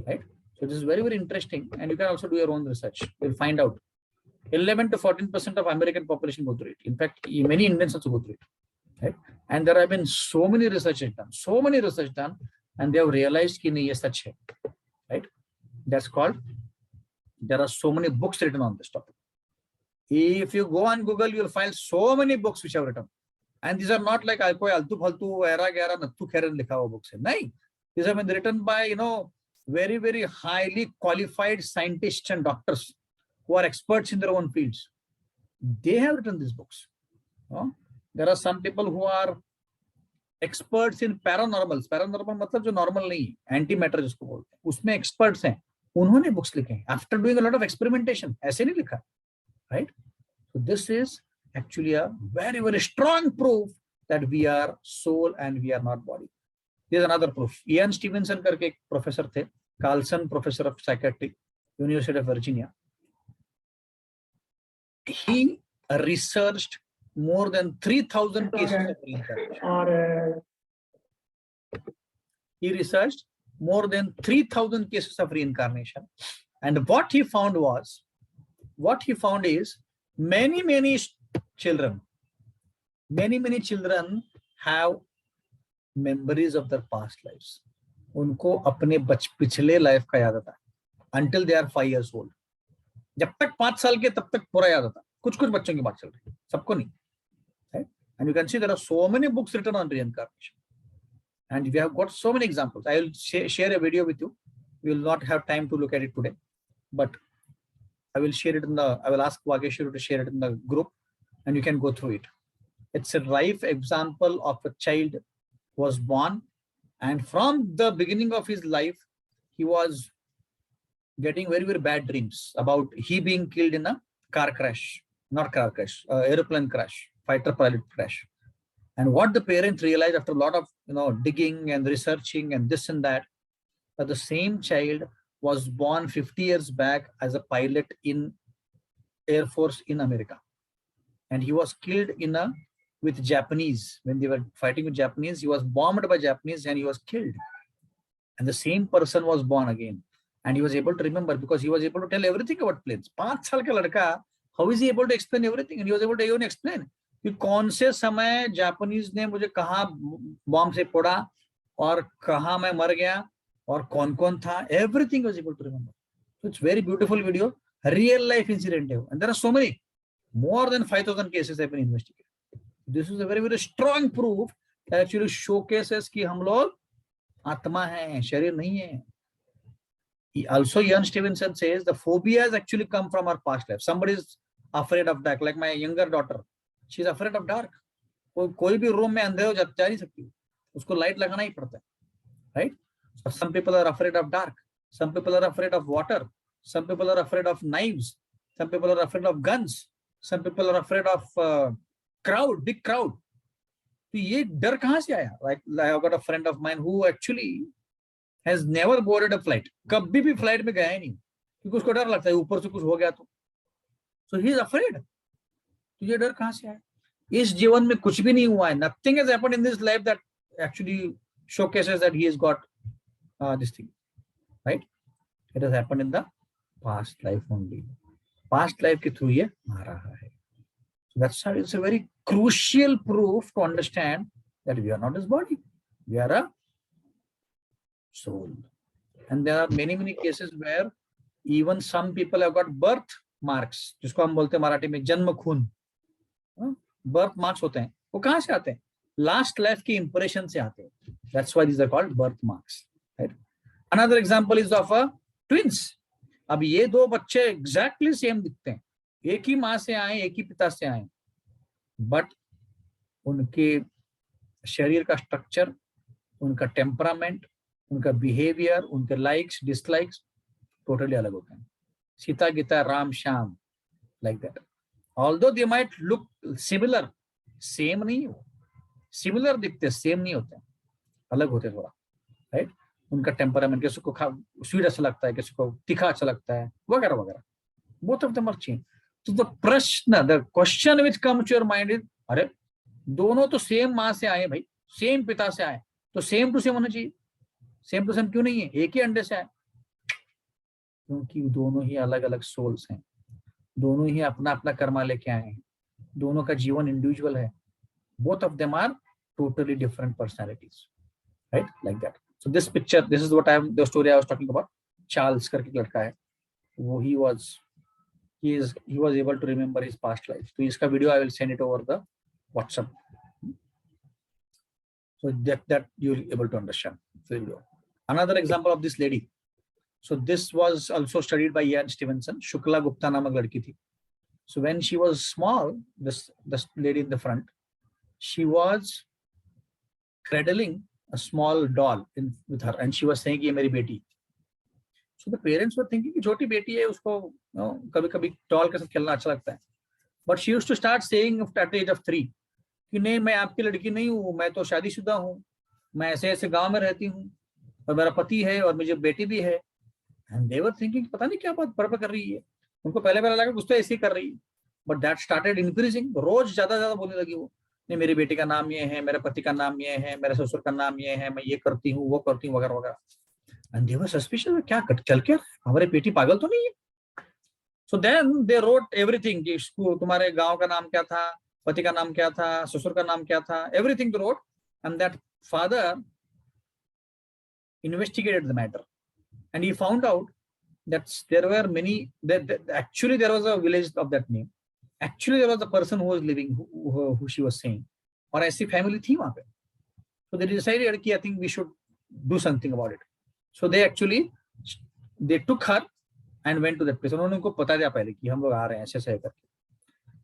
right? So this is very, very interesting, and you can also do your own research. You'll find out 11 to 14% of American population go through it. In fact, many Indians also go through it, right? And there have been so many research done, and they have realized कि नहीं ये सच है, right? That's called. There are so many books written on this topic. If you go on Google, you will find so many books which have written, and these are not like कोई आलतू फालतू ऐरा गैरा नत्थू खैरन लिखा हुआ books है. नहीं, these have been written by very, very highly qualified scientists and doctors who are experts in their own fields. They have written these books. There are some people who are experts in paranormals. Paranormal मतलब जो normal नहीं है, antimatter जिसको बोलते हैं, उसमें experts हैं. उन्होंने books लिखे हैं after doing a lot of experimentation. ऐसे नहीं लिखा, right? So this is actually a very, very strong proof that we are soul and we are not body. There is another proof. Ian Stevenson करके एक professor थे, Carlson Professor of Psychiatry, University of Virginia. He researched more than 3,000 cases of reincarnation. He researched more than 3,000 cases of reincarnation, and what he found is many children have memories of their past lives. उनको अपने पिछले life का याद आता है until they are 5 years old. जब तक 5 साल के तब तक पूरा याद आता है. कुछ बच्चों की बात चल रही है, सबको नहीं, right? And you can see there are so many books written on reincarnation, and we have got so many examples. I will share a video with you. We will not have time to look at it today, but I will share it I will ask Vageshwar to share it in the group, and you can go through it. It's a life example of a child who was born, and from the beginning of his life, he was getting very, very bad dreams about he being killed in a car crash, not car crash, airplane crash, fighter pilot crash. And what the parents realized after a lot of digging and researching and this and that the same child was born 50 years back as a pilot in Air Force in America, and he was killed with Japanese. When they were fighting with Japanese, he was bombed by Japanese and he was killed. And the same person was born again, and he was able to remember because he was able to tell everything about planes. 5 साल का लड़का, how is he able to explain everything? And he was able to even explain कि कौन से समय Japanese ने मुझे कहाँ बॉम्ब से फोड़ा और कहाँ मैं मर गया और कौन था. Everything he was able to remember. So it's very beautiful video, real life incident है, and there are so many, more than 5,000 cases have been investigated. This is a very, very strong proof that actually showcases कि हम लोग आत्मा है, शरीर नहीं है. Also, Ian Stevenson says the phobias actually come from our past life. Somebody is afraid of dark, like my younger daughter. She is afraid of dark. कोई भी रूम में अंधेरे हो जा नहीं सकती, उसको लाइट लगाना ही पड़ता है, right? So some people are afraid of dark. Some people are afraid of water. Some people are afraid of knives. Some people are afraid of guns. Some people are afraid of big crowd. तो ये डर कहाँ से आया? Like I've got a friend of mine who actually has never boarded a flight. कभी भी flight में गया ही नहीं, क्योंकि उसको डर लगता है ऊपर से कुछ हो गया तो. So he is afraid. तो ये डर कहाँ से आया? इस जीवन में कुछ भी नहीं हुआ है. Nothing has happened in this life that actually showcases that he has got this thing, right? It has happened in the past life only. Past life के through ये आ रहा है. So that's how it's a very crucial proof to understand that we are not this body. We are a soul. And there are many cases where even some people have got birth marks, जिसको हम बोलते हैं मराठी में जन्म खून. Birth marks होते हैं, वो कहाँ से आते हैं? लास्ट लाइफ की इंप्रेशन से आते हैं. That's why these are called birth marks, right? Another example is of a twins. अब ये दो बच्चे exactly same दिखते हैं, एक ही माँ से आए, एक ही पिता से आए, बट उनके शरीर का स्ट्रक्चर, उनका टेम्परामेंट, उनका बिहेवियर, उनके लाइक्स डिसलाइक्स टोटली अलग होते हैं. Sita Gita Ram Shyam like that. Although they might look similar, same नहीं हो, similar दिखते, same नहीं होते, अलग होते थोड़ा, right? उनका टेम्परामेंट, किसी को स्वीट अच्छा लगता है, किसी को तीखा अच्छा लगता है, वगैरह वगैरह. Both of them are changed. तो the question which comes to your mind is, अरे दोनों तो सेम माँ से आए भाई, सेम पिता से आए, तो सेम टू सेम होना चाहिए. सेम टू सेम क्यों नहीं है? एक ही अंडे से आए. क्योंकि दोनों ही अलग अलग सोल्स हैं, दोनों ही अपना अपना कर्मा लेके आए हैं, दोनों का जीवन इंडिविजुअल है. Both of them are totally different personalities, right? Like that. So this picture, this is what I am, the story I was talking about. Charles करके लड़का है, वो he was able to remember his past life. तो इसका video I will send it over the WhatsApp, so that you'll able to understand the video. Another example of this lady. So this was also studied by Ian Stevenson. Shukla Gupta namak ladki thi. So when she was small, this lady in the front, she was cradling a small doll with her, and she was saying, "Ye meri beti." So the parents were thinking, "कि छोटी बेटी है, उसको कभी-कभी doll के साथ खेलना अच्छा लगता है." But she used to start saying at the age of 3, कि नहीं, मैं आपकी लड़की नहीं हूँ, मैं तो शादीशुदा हूँ, मैं ऐसे ऐसे गांव में रहती हूँ, और मेरा पति है, और मुझे बेटी भी है. And they were thinking, पता नहीं क्या बात बराबर कर रही है. उनको पहले लगा कुछ तो ऐसे ही कर रही है. But that started increasing. रोज ज्यादा बोलने लगी वो, नहीं मेरी बेटी का नाम ये है, मेरे पति का नाम ये है, मेरे ससुर का नाम ये है, मैं ये करती हूँ, वो करती हूँ, वगैरह वगैरह. And they were suspicious, क्या चल क्या, हमारी बेटी पागल तो नहीं है. So then they wrote everything, कि तुम्हारे गांव का नाम क्या था, पति का नाम क्या था, ससुर का नाम क्या था, everything they wrote. And that father investigated the matter, and he found out that there were many, that actually there was a village of that name. Actually there was a person who was living, who she was saying, और ऐसी family थी वहां पे. So they decided कि I think we should do something about it. So they took her and went to that place. उन्होंने उनको बता दिया पहले कि हम लोग आ रहे हैं ऐसे ऐसे करके.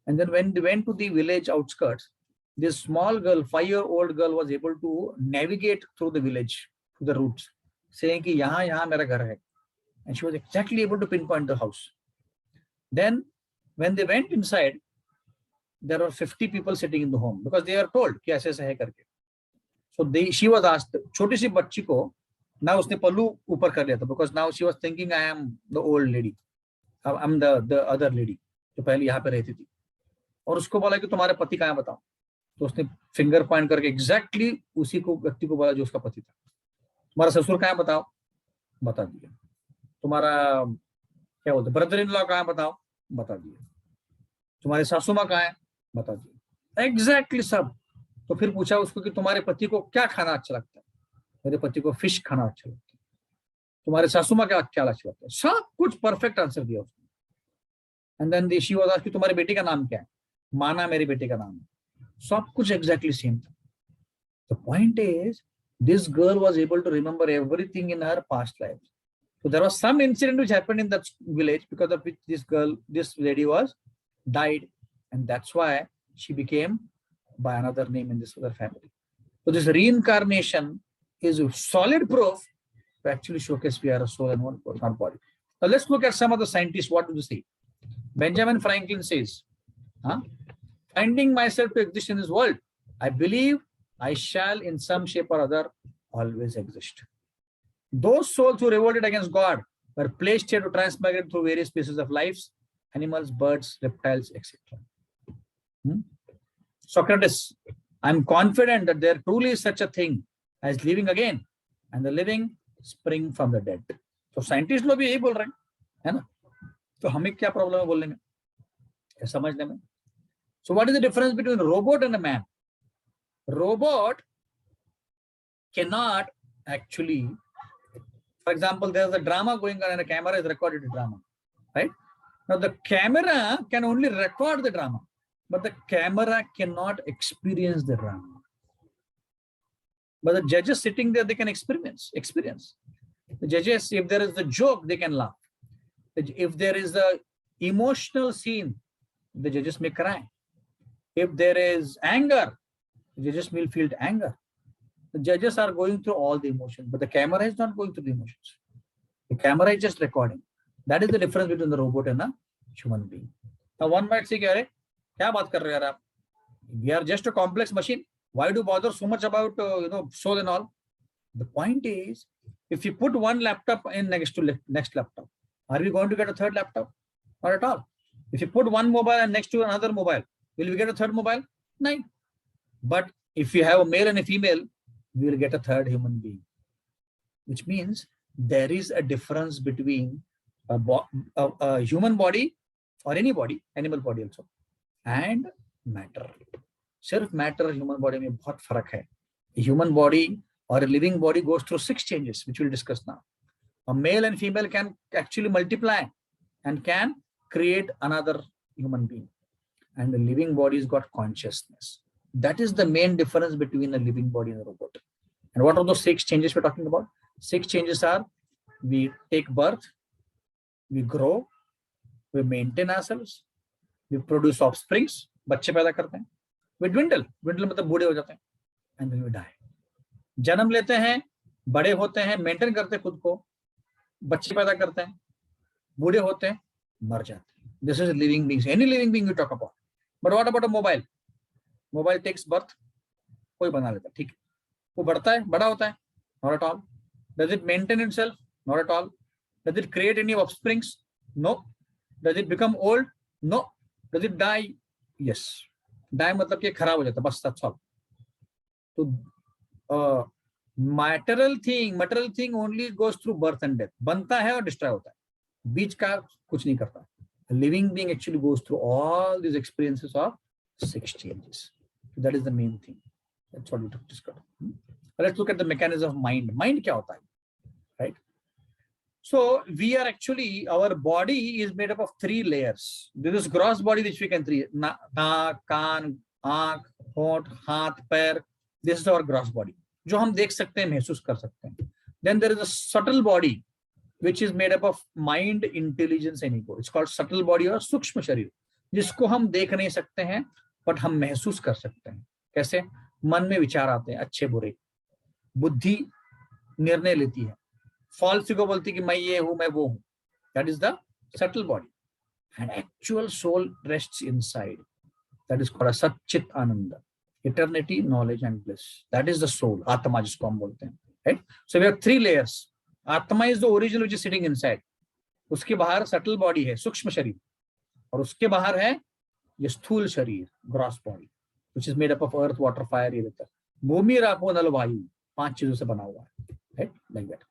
And then when they went to the village outskirts, this small girl, 5-year-old girl, was able to navigate through the village, to the routes, saying कि यहाँ मेरा घर है. And she was exactly able to pinpoint the house. Then when they went inside, there were 50 people sitting in the home, because they are told कि ऐसे ऐसे है करके. So she was asked, छोटी सी बच्ची को ना उसने पल्लू ऊपर कर लिया था, because now she was thinking, I am the old lady, I'm the other lady जो पहले यहाँ पे रहती थी. और उसको बोला कि तुम्हारे पति कहाँ बताओ. तो उसने फिंगर पॉइंट करके एग्जैक्टली उसी को व्यक्ति को बोला जो उसका पति था. तुम्हारा ससुर कहाँ बताओ, बता दिया. तुम्हारा क्या बोलते ब्रदर इन लॉ कहाँ बताओ, बता दिया. तुम्हारे सासू माँ कहाँ है, बता दिया. एग्जैक्टली सब. तो फिर पूछा उसको कि तुम्हारे पति को क्या खाना अच्छा लगता है. मेरे पति को फिश खाना अच्छा लगता है. तुम्हारे सासू माँ क्या अच्छा लगता है. सब कुछ परफेक्ट आंसर दिया उसने. And then she was asked, तुम्हारी बेटी का नाम क्या है. माना मेरी बेटी का नाम है. सब कुछ एग्जैक्टली सेम था. The point is, this girl was able to remember everything in her past life. So there was some incident which happened in that village, because of which this lady was died, and that's why she became by another name in this other family. So this reincarnation is a solid proof to actually showcase we are a soul and one body. Now let's look at some of the scientists. What do they say? Benjamin Franklin says, finding myself to exist in this world, I believe I shall in some shape or other always exist. Those souls who revolted against God were placed here to transmigrate through various species of lives, animals, birds, reptiles, etc. Socrates, I'm confident that there truly is such a thing as living again, and the living spring from the dead. So scientists लोग भी यही बोल रहे हैं, है ना? तो हमें क्या प्रॉब्लम है बोलने में, समझने में? So what is the difference between a robot and a man? Robot cannot actually, for example, there's a drama going on and a camera is recorded the drama, right? Now the camera can only record the drama, but the camera cannot experience the drama. But the judges sitting there, they can experience. The judges, if there is a joke, they can laugh. If there is a emotional scene, the judges may cry. If there is anger, judges will feel anger. The judges are going through all the emotions, but the camera is not going through the emotions. The camera is just recording. That is the difference between the robot and a human being. Now one might say, "Kya baat kar rahe yaar aap? We are just a complex machine. Why do bother so much about soul and all?" The point is, if you put one laptop in next to next laptop, are we going to get a third laptop? Not at all. If you put one mobile and next to another mobile, will we get a third mobile? No. But if you have a male and a female, we will get a third human being. Which means there is a difference between a human body or any body, animal body also, and matter. सिर्फ matter human body में बहुत फर्क है. A human body or a living body goes through 6 changes, which we'll discuss now. A male and female can actually multiply and can create another human being. And the living body's got consciousness. That is the main difference between a living body and a robot. And what are those 6 changes we're talking about? 6 changes are: we take birth, we grow, we maintain ourselves, we produce offsprings, बच्चे पैदा करते हैं, we dwindle मतलब बूढ़े हो जाते हैं, and then we die. जन्म लेते हैं, बड़े होते हैं, मेंटेन करते हैं खुद को, बच्चे पैदा करते हैं, बूढ़े होते हैं, मर जाते हैं. This is living beings. Any living being we talk about. But what about a mobile? Mobile takes birth, कोई बना लेता है, ठीक है. वो बढ़ता है, बड़ा होता है, not at all. Does it maintain itself? Not at all. Does it create any offsprings? No. Does it become old? No. Does it die? Yes. Die मतलब कि खराब हो जाता है, बस that's all. तो material thing only goes through birth and death. बनता है और destroy होता है, बीच का कुछ नहीं करता. A living being actually goes through all these experiences of 6 changes. So that is the main thing. That's what we took discuss. Let's look at the mechanism of mind. Mind क्या होता है, right? So we are actually, our body is made up of 3 layers. This is gross body which we can see: नाक, कान, आंख, होंठ, हाथ, पैर. This is our gross body, जो हम देख सकते हैं, महसूस कर सकते हैं. Then there is a subtle body which is made up of mind, intelligence and ego. It's called subtle body or सूक्ष्म शरीर, जिसको हम देख नहीं सकते हैं बट हम महसूस कर सकते हैं. कैसे? मन में विचार आते हैं, अच्छे बुरे. बुद्धि निर्णय लेती है, फॉल्स ईगो बोलती है कि मैं ये हूं, मैं वो हूं. That is the subtle body. And actual soul rests inside. That is called a Satchit Ananda. Eternity, knowledge and bliss. That is the soul. Atma जिसको हम बोलते हैं. Right? So we have 3 layers. Atma is the original which is sitting inside. उसके बाहर subtle body है, सूक्ष्म शरीर, और उसके बाहर है ये स्थूल शरीर, gross body, which is made up of earth, water, fire, ether. Bhumi, rapport, नल, वायु, 5 चीजों से बना हुआ है. Right? Like that.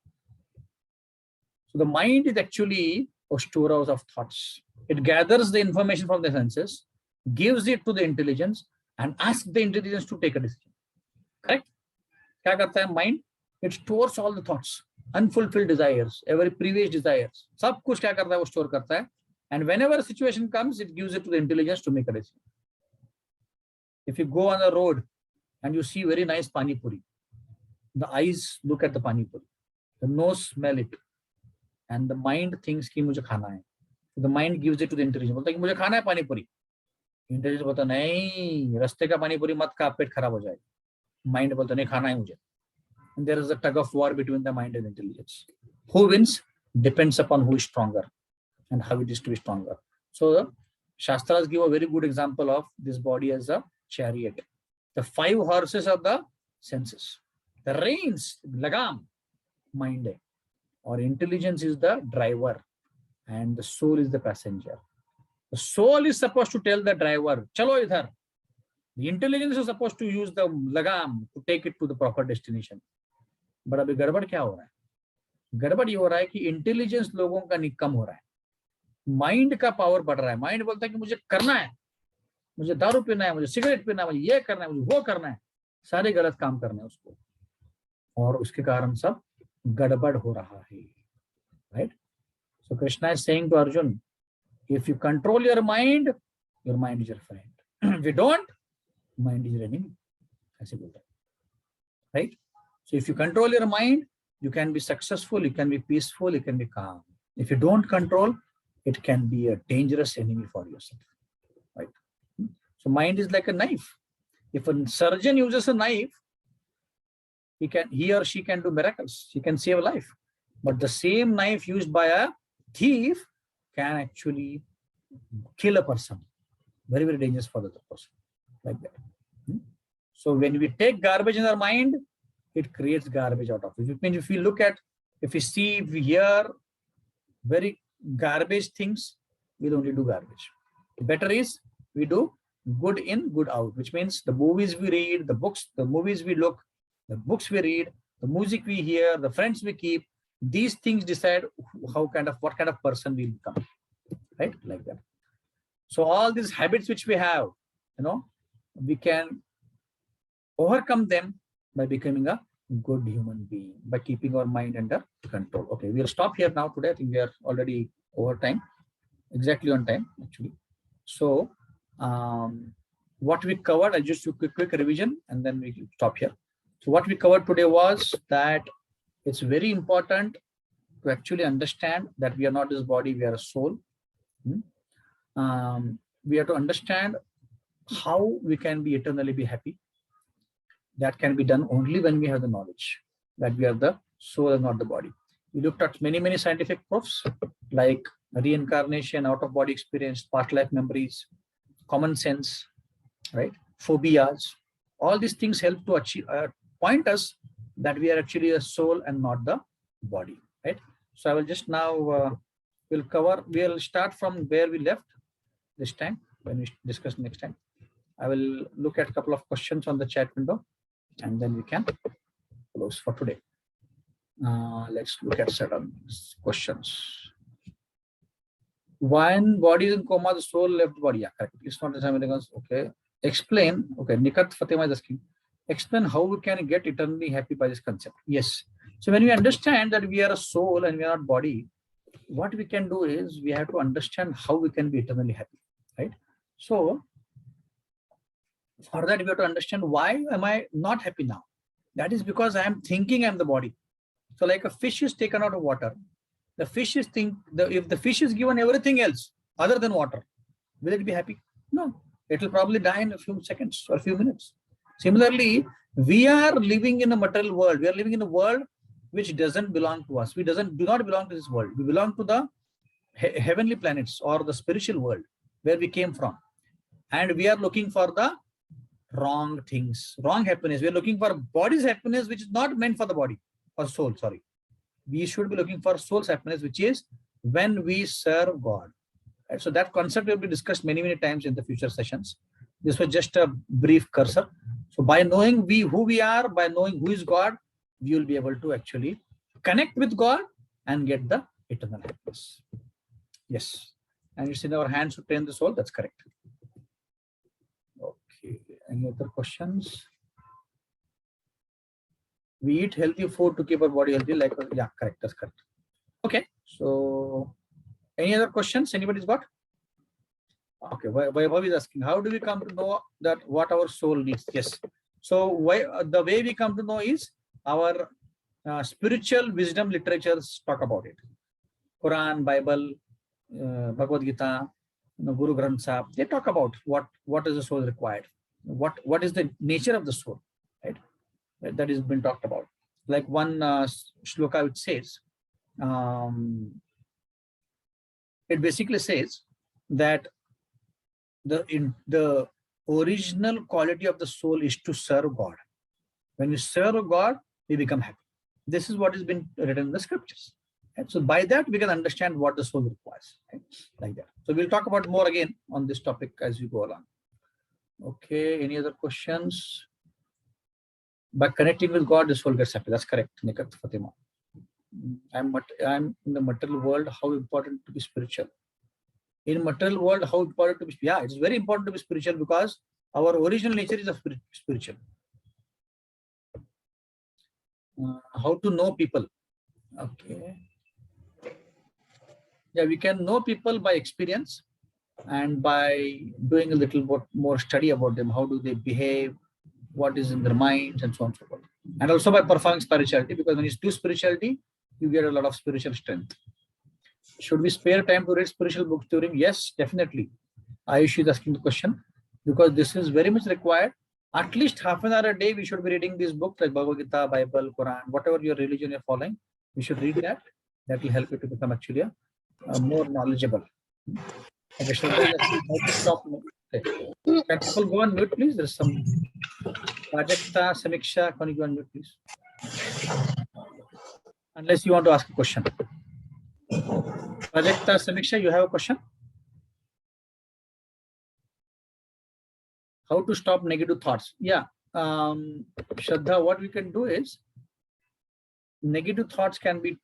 So the mind is actually a storehouse of thoughts. It gathers the information from the senses, gives it to the intelligence, and asks the intelligence to take a decision. Correct? क्या करता है mind? It stores all the thoughts, unfulfilled desires, every previous desires. सब कुछ क्या करता है? वो store करता है. And whenever a situation comes, it gives it to the intelligence to make a decision. If you go on a road and you see very nice pani puri, the eyes look at the pani puri, the nose smell it, and the mind thinks कि मुझे खाना है. The mind gives it to the intelligence. बोलता है कि मुझे खाना है पानी पूरी. Intelligence बोलता नहीं, रास्ते का पानी पूरी मत खा, पेट खराब हो जाएगा. Mind बोलता नहीं, खाना है मुझे. And there is a tug of war between the mind and intelligence. Who wins depends upon who is stronger and how it is to be stronger. So the Shastras give a very good example of this body as a chariot. The 5 horses of the senses. The reins, lagam, mind है. Or intelligence is the driver and the soul is the passenger. The soul is supposed to tell the driver, chalo idhar. The intelligence is supposed to use the lagam to take it to the proper destination. But अभी गड़बड़ क्या हो रहा है? गड़बड़ ये हो रहा है कि इंटेलिजेंस लोगों का कम हो रहा है, माइंड का पावर बढ़ रहा है. माइंड बोलता है कि मुझे करना है, मुझे दारू पीना है, मुझे सिगरेट पीना है, मुझे ये करना है, मुझे वो करना है. सारे गलत काम करने हैं उसको, और उसके कारण सब गड़बड़ हो रहा है. Right? So Krishna is saying to Arjun, if you control your mind is your friend. If you don't, mind is your enemy. ऐसे बोलता है. Right? So if you control your mind, you can be successful, you can be peaceful, you can be calm. If you don't control, it can be a dangerous enemy for yourself. Right? So mind is like a knife. If a surgeon uses a knife, he or she can do miracles. He can save a life. But the same knife used by a thief can actually kill a person. Very, very dangerous for the other person. Like that. So when we take garbage in our mind, it creates garbage out of it. It means if we see, if we hear very garbage things, we'll only do garbage. Better is we do good in, good out, which means the movies we read, the movies we look, the books we read, the music we hear, the friends we keep, these things decide what kind of person we become, right? Like that. So all these habits which we have, we can overcome them by becoming a good human being, by keeping our mind under control. Okay, we'll stop here now today. I think we are already over time, exactly on time actually. So what we covered, I'll just do a quick revision and then we stop here. So what we covered today was that it's very important to actually understand that we are not this body, we are a soul. We have to understand how we can be eternally happy. That can be done only when we have the knowledge that we are the soul and not the body. We looked at many scientific proofs like reincarnation, out-of-body experience, past life memories, common sense, right? Phobias. All these things help to achieve, point us that we are actually a soul and not the body, right? So I will just now, we'll start from where we left this time when we discuss next time. I will look at a couple of questions on the chat window and then we can close for today. Let's look at certain questions. When body is in coma, the soul left body. Yeah, correct. It's not the same. Okay. Explain. Okay. Nikat Fatima is asking. Explain how we can get eternally happy by this concept. Yes. So when we understand that we are a soul and we are not body, what we can do is we have to understand how we can be eternally happy, right? So for that, we have to understand why am I not happy now? That is because I am thinking I'm the body. So like a fish is taken out of water. The fish is if the fish is given everything else other than water, will it be happy? No, it will probably die in a few seconds or a few minutes. Similarly, we are living in a material world. We are living in a world which doesn't belong to us. We do not belong to this world. We belong to the heavenly planets or the spiritual world where we came from. And we are looking for the wrong things, wrong happiness. We are looking for body's happiness, which is not meant for the body or soul, sorry. We should be looking for soul's happiness, which is when we serve God. Right? So that concept will be discussed many times in the future sessions. This was just a brief cursor. So by knowing who we are, by knowing who is God, we will be able to actually connect with God and get the eternal happiness. Yes. And it's in our hands to train the soul. That's correct. Okay. Any other questions? We eat healthy food to keep our body healthy. Yeah, correct. That's correct. Okay. So any other questions anybody's got? Okay. Vaibhav is asking, how do we come to know that what our soul needs? Yes. So the way we come to know is our spiritual wisdom literatures talk about it. Quran, Bible, Bhagavad Gita, Guru Granth Sahib, they talk about what is the soul required, what is the nature of the soul, right? That has been talked about. Like one shloka which says, it basically says that the original quality of the soul is to serve God. When you serve God, we become happy. This is what has been written in the scriptures. Right? So by that, we can understand what the soul requires. Right? Like that. So we'll talk about more again on this topic as we go along. Okay, any other questions? By connecting with God, the soul gets happy. That's correct, Nikat Fatima. I'm in the material world, how important to be spiritual. In material world, how important to be, yeah, it's very important to be spiritual because our original nature is of spiritual. How to know people? Okay. Yeah, we can know people by experience and by doing a little bit more study about them. How do they behave? What is in their minds and so on and so forth. And also by performing spirituality, because when you do spirituality, you get a lot of spiritual strength. Should we spare time to read spiritual books during? Yes, definitely. Ayush is asking the question. because this is very much required. At least half an hour a day we should be reading these books like Bhagavad Gita, Bible, Quran, whatever your religion you're following. We should read that. That will help you to become actually more knowledgeable. Okay, Shraddha is asking how to stop. Okay. Can people go on mute, please? There's some Prajakta, Samiksha. Can you go on mute, please? Unless you want to ask a question. Prajakta, Samiksha, you have a question? How to stop negative thoughts? Yeah. Shraddha, what we can do is negative thoughts can be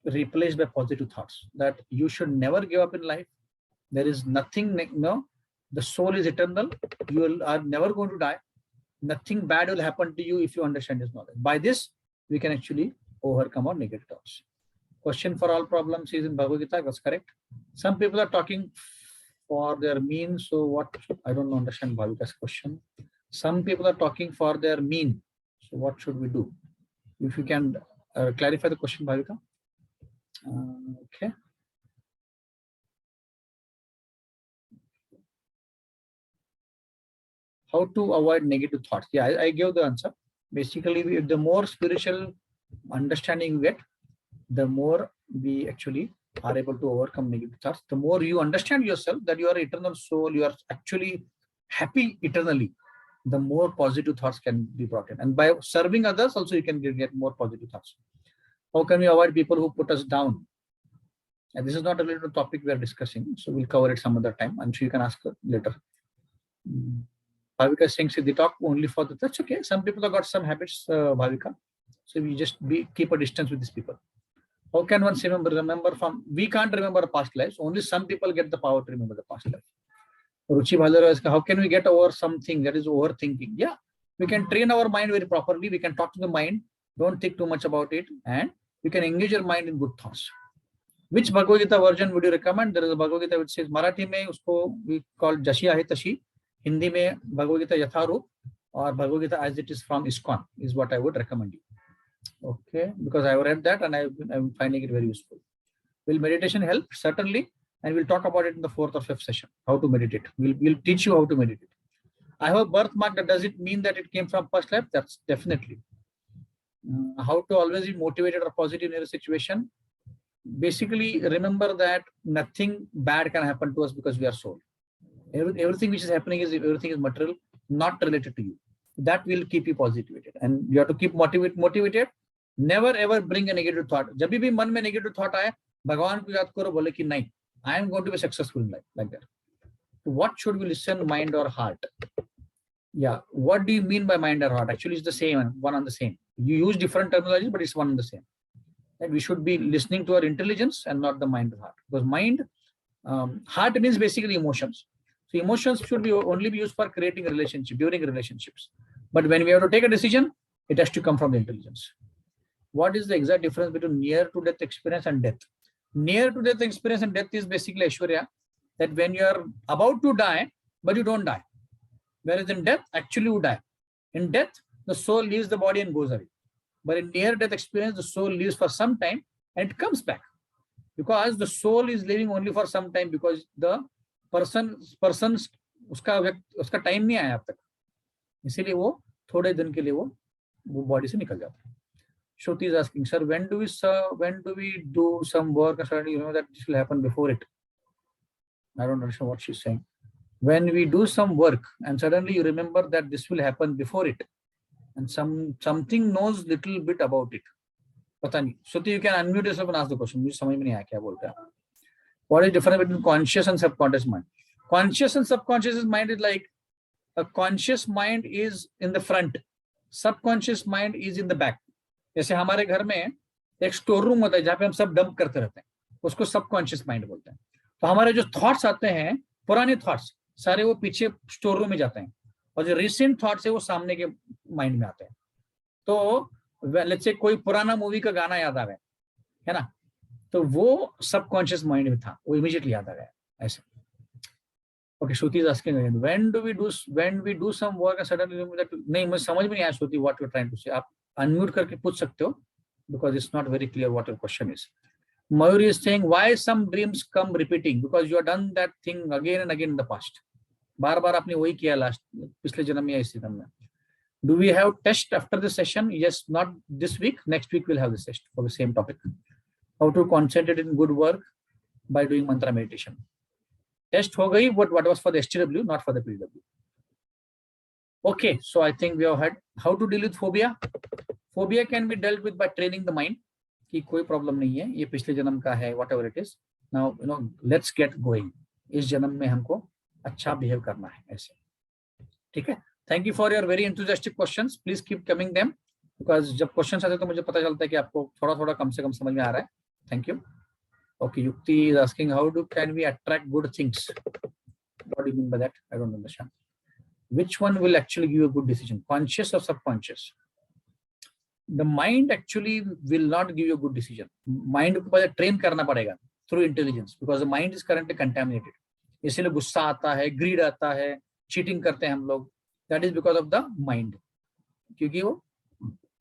replaced by positive thoughts. That you should never give up in life. There is nothing, no, the soul is eternal. You are never going to die. Nothing bad will happen to you if you understand this knowledge. By this, we can actually overcome our negative thoughts. Question for all problems is in Bhagavad Gita. That's correct. Some people are talking for their mean. So what? I don't understand Bhavika's question. Some people are talking for their mean. So what should we do? If you can clarify the question, Bhavika. Okay. How to avoid negative thoughts? Yeah, I gave the answer. Basically, the more spiritual understanding you get, the more we actually are able to overcome negative thoughts. The more you understand yourself that you are eternal soul, you are actually happy eternally, the more positive thoughts can be brought in. And by serving others, also you can get more positive thoughts. How can we avoid people who put us down? And this is not a little topic we are discussing, so we'll cover it some other time. I'm sure you can ask later. Bhavika is saying, they talk only for the, that's okay. Some people have got some habits, Bhavika. So we just keep a distance with these people. How can one remember from, we can't remember past lives. Only some people get the power to remember the past life. Ruchi Bhalera asks, how can we get over something that is overthinking? Yeah, we can train our mind very properly. We can talk to the mind. Don't think too much about it. And we can engage your mind in good thoughts. Which Bhagavad Gita version would you recommend? There is a Bhagavad Gita which says, Marathi mein usko we call Jashi Ahe Tashi. Hindi mein Bhagavad Gita Yatharup or Bhagavad Gita as it is from ISKCON is what I would recommend you. Okay, because I have read that and I'm finding it very useful. Will meditation help? Certainly. And we'll talk about it in the 4th or 5th session, how to meditate. We'll teach you how to meditate. I have a birthmark. That does it mean that it came from past life? That's definitely. How to always be motivated or positive in a situation? Basically, remember that nothing bad can happen to us because we are soul. Everything which is happening is everything is material, not related to you. That will keep you motivated, and you have to keep motivated. Never ever bring a negative thought. जब भी मन में negative thought आए, भगवान को याद करो, बोले कि नहीं, I am going to be successful in life, like that. What should we listen, mind or heart? Yeah, what do you mean by mind or heart? Actually, it's the same, one and the same. You use different terminology, but it's one and the same. And we should be listening to our intelligence and not the mind or heart. Because mind, heart means basically emotions. So emotions should be only be used for creating a relationship, during relationships. But when we have to take a decision, it has to come from the intelligence. What is the exact difference between near to death experience and death? Near to death experience and death is basically Aishwarya, that when you are about to die, but you don't die. Whereas in death, actually you die. In death, the soul leaves the body and goes away. But in near death experience, the soul leaves for some time and it comes back. Because the soul is living only for some time, because the person's उसका time नहीं आया अब तक, इसीलिए वो थोड़े दिन के लिए वो बॉडी से निकल जाता है. Shruti is asking, sir, when do we do some work and suddenly you know that this will happen before it? I don't understand what she's saying. When we do some work and suddenly you remember that this will happen before it, and something knows little bit about it. पता नहीं. Shruti, you can unmute yourself and ask the question. मुझे समझ में नहीं आया क्या बोलते हैं. What is the difference between conscious and subconscious mind? Conscious and subconscious mind is like a conscious mind is in the front, subconscious mind is in the back. जैसे हमारे घर में एक स्टोर रूम होता है जहाँ पे हम सब डंप करते रहते हैं, उसको सबकॉन्शियस माइंड बोलते हैं. तो हमारे जो थॉट्स आते हैं, पुराने थॉट्स सारे वो पीछे स्टोर रूम में जाते हैं, और जो रिसेंट थॉट्स है वो सामने के माइंड में आते हैं. तो लेट्स से कोई पुराना मूवी का गाना याद आ गया है ना, तो वो सबकॉन्शियस माइंड में था, वो इमीडिएटली याद आ गया ऐसे. Okay, Shruti is asking again, when we do some work and suddenly that नहीं, मुझे समझ में नहीं आया Shruti what you're trying to say. आप unmute करके पूछ सकते हो, because it's not very clear what your question is. Mayuri is saying, why some dreams come repeating? Because you have done that thing again and again in the past. बार बार आपने वही किया last पिछले जन्म में या इस जन्म में. Do we have test after the session? Yes, not this week. Next week we'll have the test for the same topic. How to concentrate in good work by doing mantra meditation. Test ho gayi, but what was for the STW, not for the PW. Okay, so I think we have had how to deal with phobia. Phobia can be dealt with by training the mind. कि कोई problem नहीं है, ये पिछले जन्म का है, whatever it is. Now, let's get going. इस जन्म में हमको अच्छा बिहेव करना है ऐसे. ठीक है. Thank you for your very enthusiastic questions. Please keep coming them because जब questions आते हैं तो मुझे पता चलता है कि आपको थोड़ा थोड़ा कम से कम समझ में आ रहा है. Thank you. Okay, Yukti is asking how can we attract good things? What do you mean by that? I don't understand. Which one will actually give you a good decision, conscious or subconscious? The mind actually will not give you a good decision. Mind को पहले train करना पड़ेगा through intelligence because the mind is currently contaminated. इसीलिए गुस्सा आता है, greed आता है, cheating करते हैं हम लोग. That is because of the mind. क्योंकि वो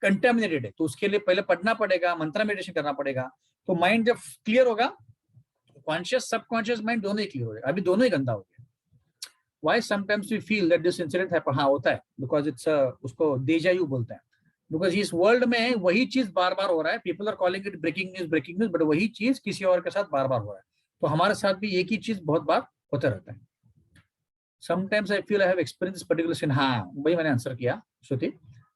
contaminated है. तो उसके लिए पहले पढ़ना पड़ेगा, मंत्र मेडिटेशन करना पड़ेगा. तो माइंड जब क्लियर होगा, कॉन्शियस सबकॉन्शियस माइंड दोनों ही क्लियर हो जाएगा. अभी दोनों ही गंदा हो गया. Why sometimes we feel that this incident happened? हाँ होता है, because it's उसको déjà-vu बोलते हैं. Because इस वर्ल्ड में वही चीज बार बार हो रहा है. People are calling it breaking news, but वही चीज किसी और के साथ बार बार हो रहा है. तो हमारे साथ भी एक ही चीज बहुत बार होता रहता है. Sometimes I feel I have experienced this particular sin. हाँ, वही मैंने आंसर किया श्रुति,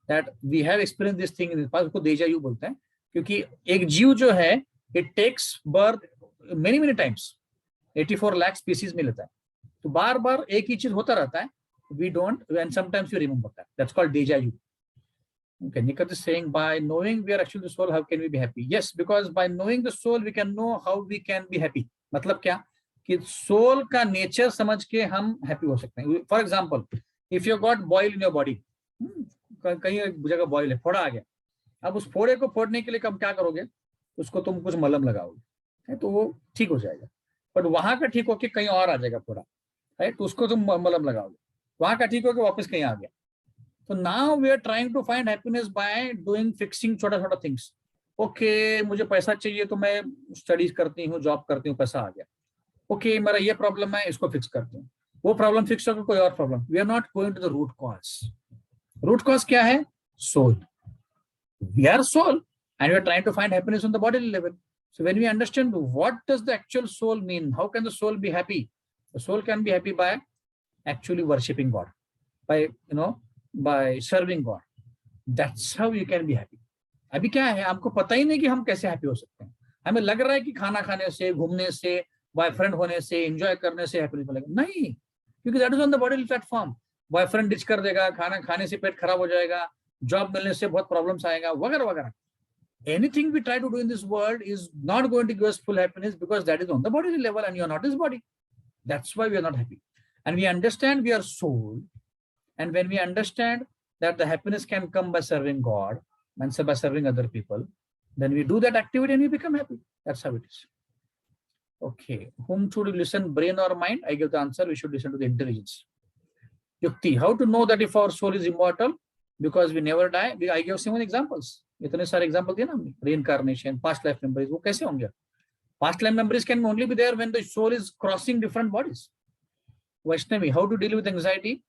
that we have experienced this thing in the past. उसको déjà-vu बोलते हैं, क्योंकि एक जीव जो है, it takes birth many times. 84 lakh species में लेता है. तो बार बार एक ही चीज होता रहता है. We don't, and sometimes we remember that. That's called déjà-vu. Okay, Nikat is saying by knowing we are actually the soul, how can we be happy? Yes, because by knowing the soul, we can know how we can be happy. मतलब क्या? कि soul का nature समझ के हम happy हो सकते हैं. For example, if you got boil in your body, कहीं जगह बॉयल है, फोड़ा आ गया. अब उस फोड़े को फोड़ने के लिए कब क्या करोगे? उसको तुम कुछ मलहम लगाओगे, तो वो ठीक हो जाएगा. बट वहां का ठीक होके कहीं और आ जाएगा फोड़ा, है, तो उसको तुम मलहम लगाओगे. वहां का ठीक होके वापस कहीं आ गया. तो now we are trying to find happiness by doing fixing छोटा छोटा थिंग्स. ओके, मुझे पैसा चाहिए तो मैं स्टडीज करती हूँ, जॉब करती हूँ, पैसा आ गया. ओके, मेरा ये प्रॉब्लम है, इसको फिक्स करते हैं. वो प्रॉब्लम फिक्स होकर कोई और problem. We are not going to the root cause. Root cause क्या है? Soul. We are soul and we are trying to find happiness on the bodily level. So when we understand what does the actual soul mean, how can the soul be happy? The soul can be happy by actually worshipping God, by serving God. That's how you can be happy. अभी क्या है, हमको पता ही नहीं कि हम कैसे happy हो सकते हैं. हमें लग रहा है कि खाना खाने से, घूमने से, बॉयफ्रेंड होने से, एंजॉय करने से हैप्पीनेस मिलेगा. नहीं, क्योंकि that is on the body platform. Boyfriend ditch कर देगा, खाना खाने से पेट खराब हो जाएगा, जॉब मिलने से बहुत प्रॉब्लम्स आएगा, वगैरह वगैरह. Anything we try to do in this world is not going to give us full happiness because that is on the bodily level and you are not this body. That's why we are not happy. And we understand we are soul. And when we understand that the happiness can come by serving God and by serving other people, then we do that activity and we become happy. That's how it is. Okay. Whom should we listen, brain or mind? I give the answer. We should listen to the intelligence. Yukti. How to know that if our soul is immortal? Because we never die. I give 7 examples. इतने सारे example दिए ना हमने. Reincarnation, past life memories, वो कैसे होंगे? Past life memories can only be there when the soul is crossing different bodies. Vaishnavi, how to deal with anxiety?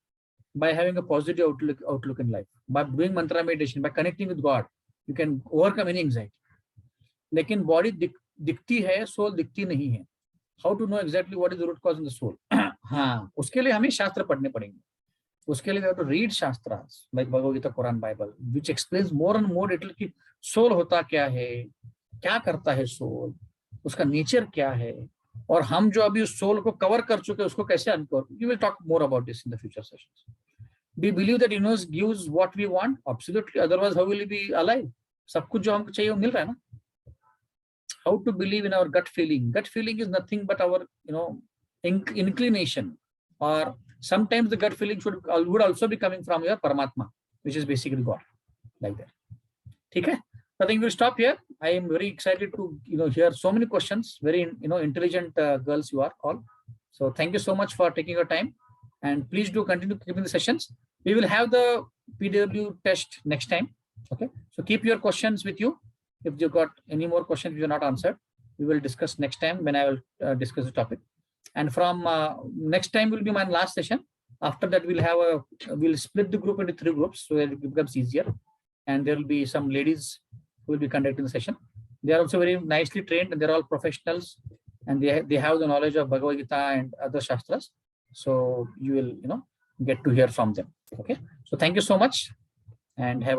By having a positive outlook in life. By doing mantra meditation, by connecting with God, you can overcome any anxiety. लेकिन body दिखती है, soul दिखती नहीं है. How to know exactly what is the root cause in the soul? हाँ, उसके लिए हमें शास्त्र पढ़ने पड़ेंगे. उसके लिए we have to read shastras like Bhagavad Gita, Quran, Bible, which explains more and more detail कि soul होता क्या है, क्या करता है soul, उसका nature क्या है, और हम जो अभी उस soul को cover कर चुके हैं उसको कैसे uncover. We will talk more about this in the future sessions. Do you believe that universe gives what we want? Absolutely. Otherwise, how will we be alive? सब कुछ जो हमको चाहिए वो मिल रहा है ना. How to believe in our gut feeling? Gut feeling is nothing but our inclination, or sometimes the gut feeling would also be coming from your Paramatma, which is basically God, like that. Okay, I think we'll stop here. I am very excited to hear so many questions. Very intelligent girls you are all. So thank you so much for taking your time, and please do continue keeping the sessions. We will have the PW test next time. Okay, so keep your questions with you. If you got any more questions you are not answered, we will discuss next time when I will discuss the topic. And from next time will be my last session. After that, we'll split the group into 3 groups so that it becomes easier. And there will be some ladies who will be conducting the session. They are also very nicely trained, and they're all professionals, and they have the knowledge of Bhagavad Gita and other shastras. So you will get to hear from them. Okay. So thank you so much, and have a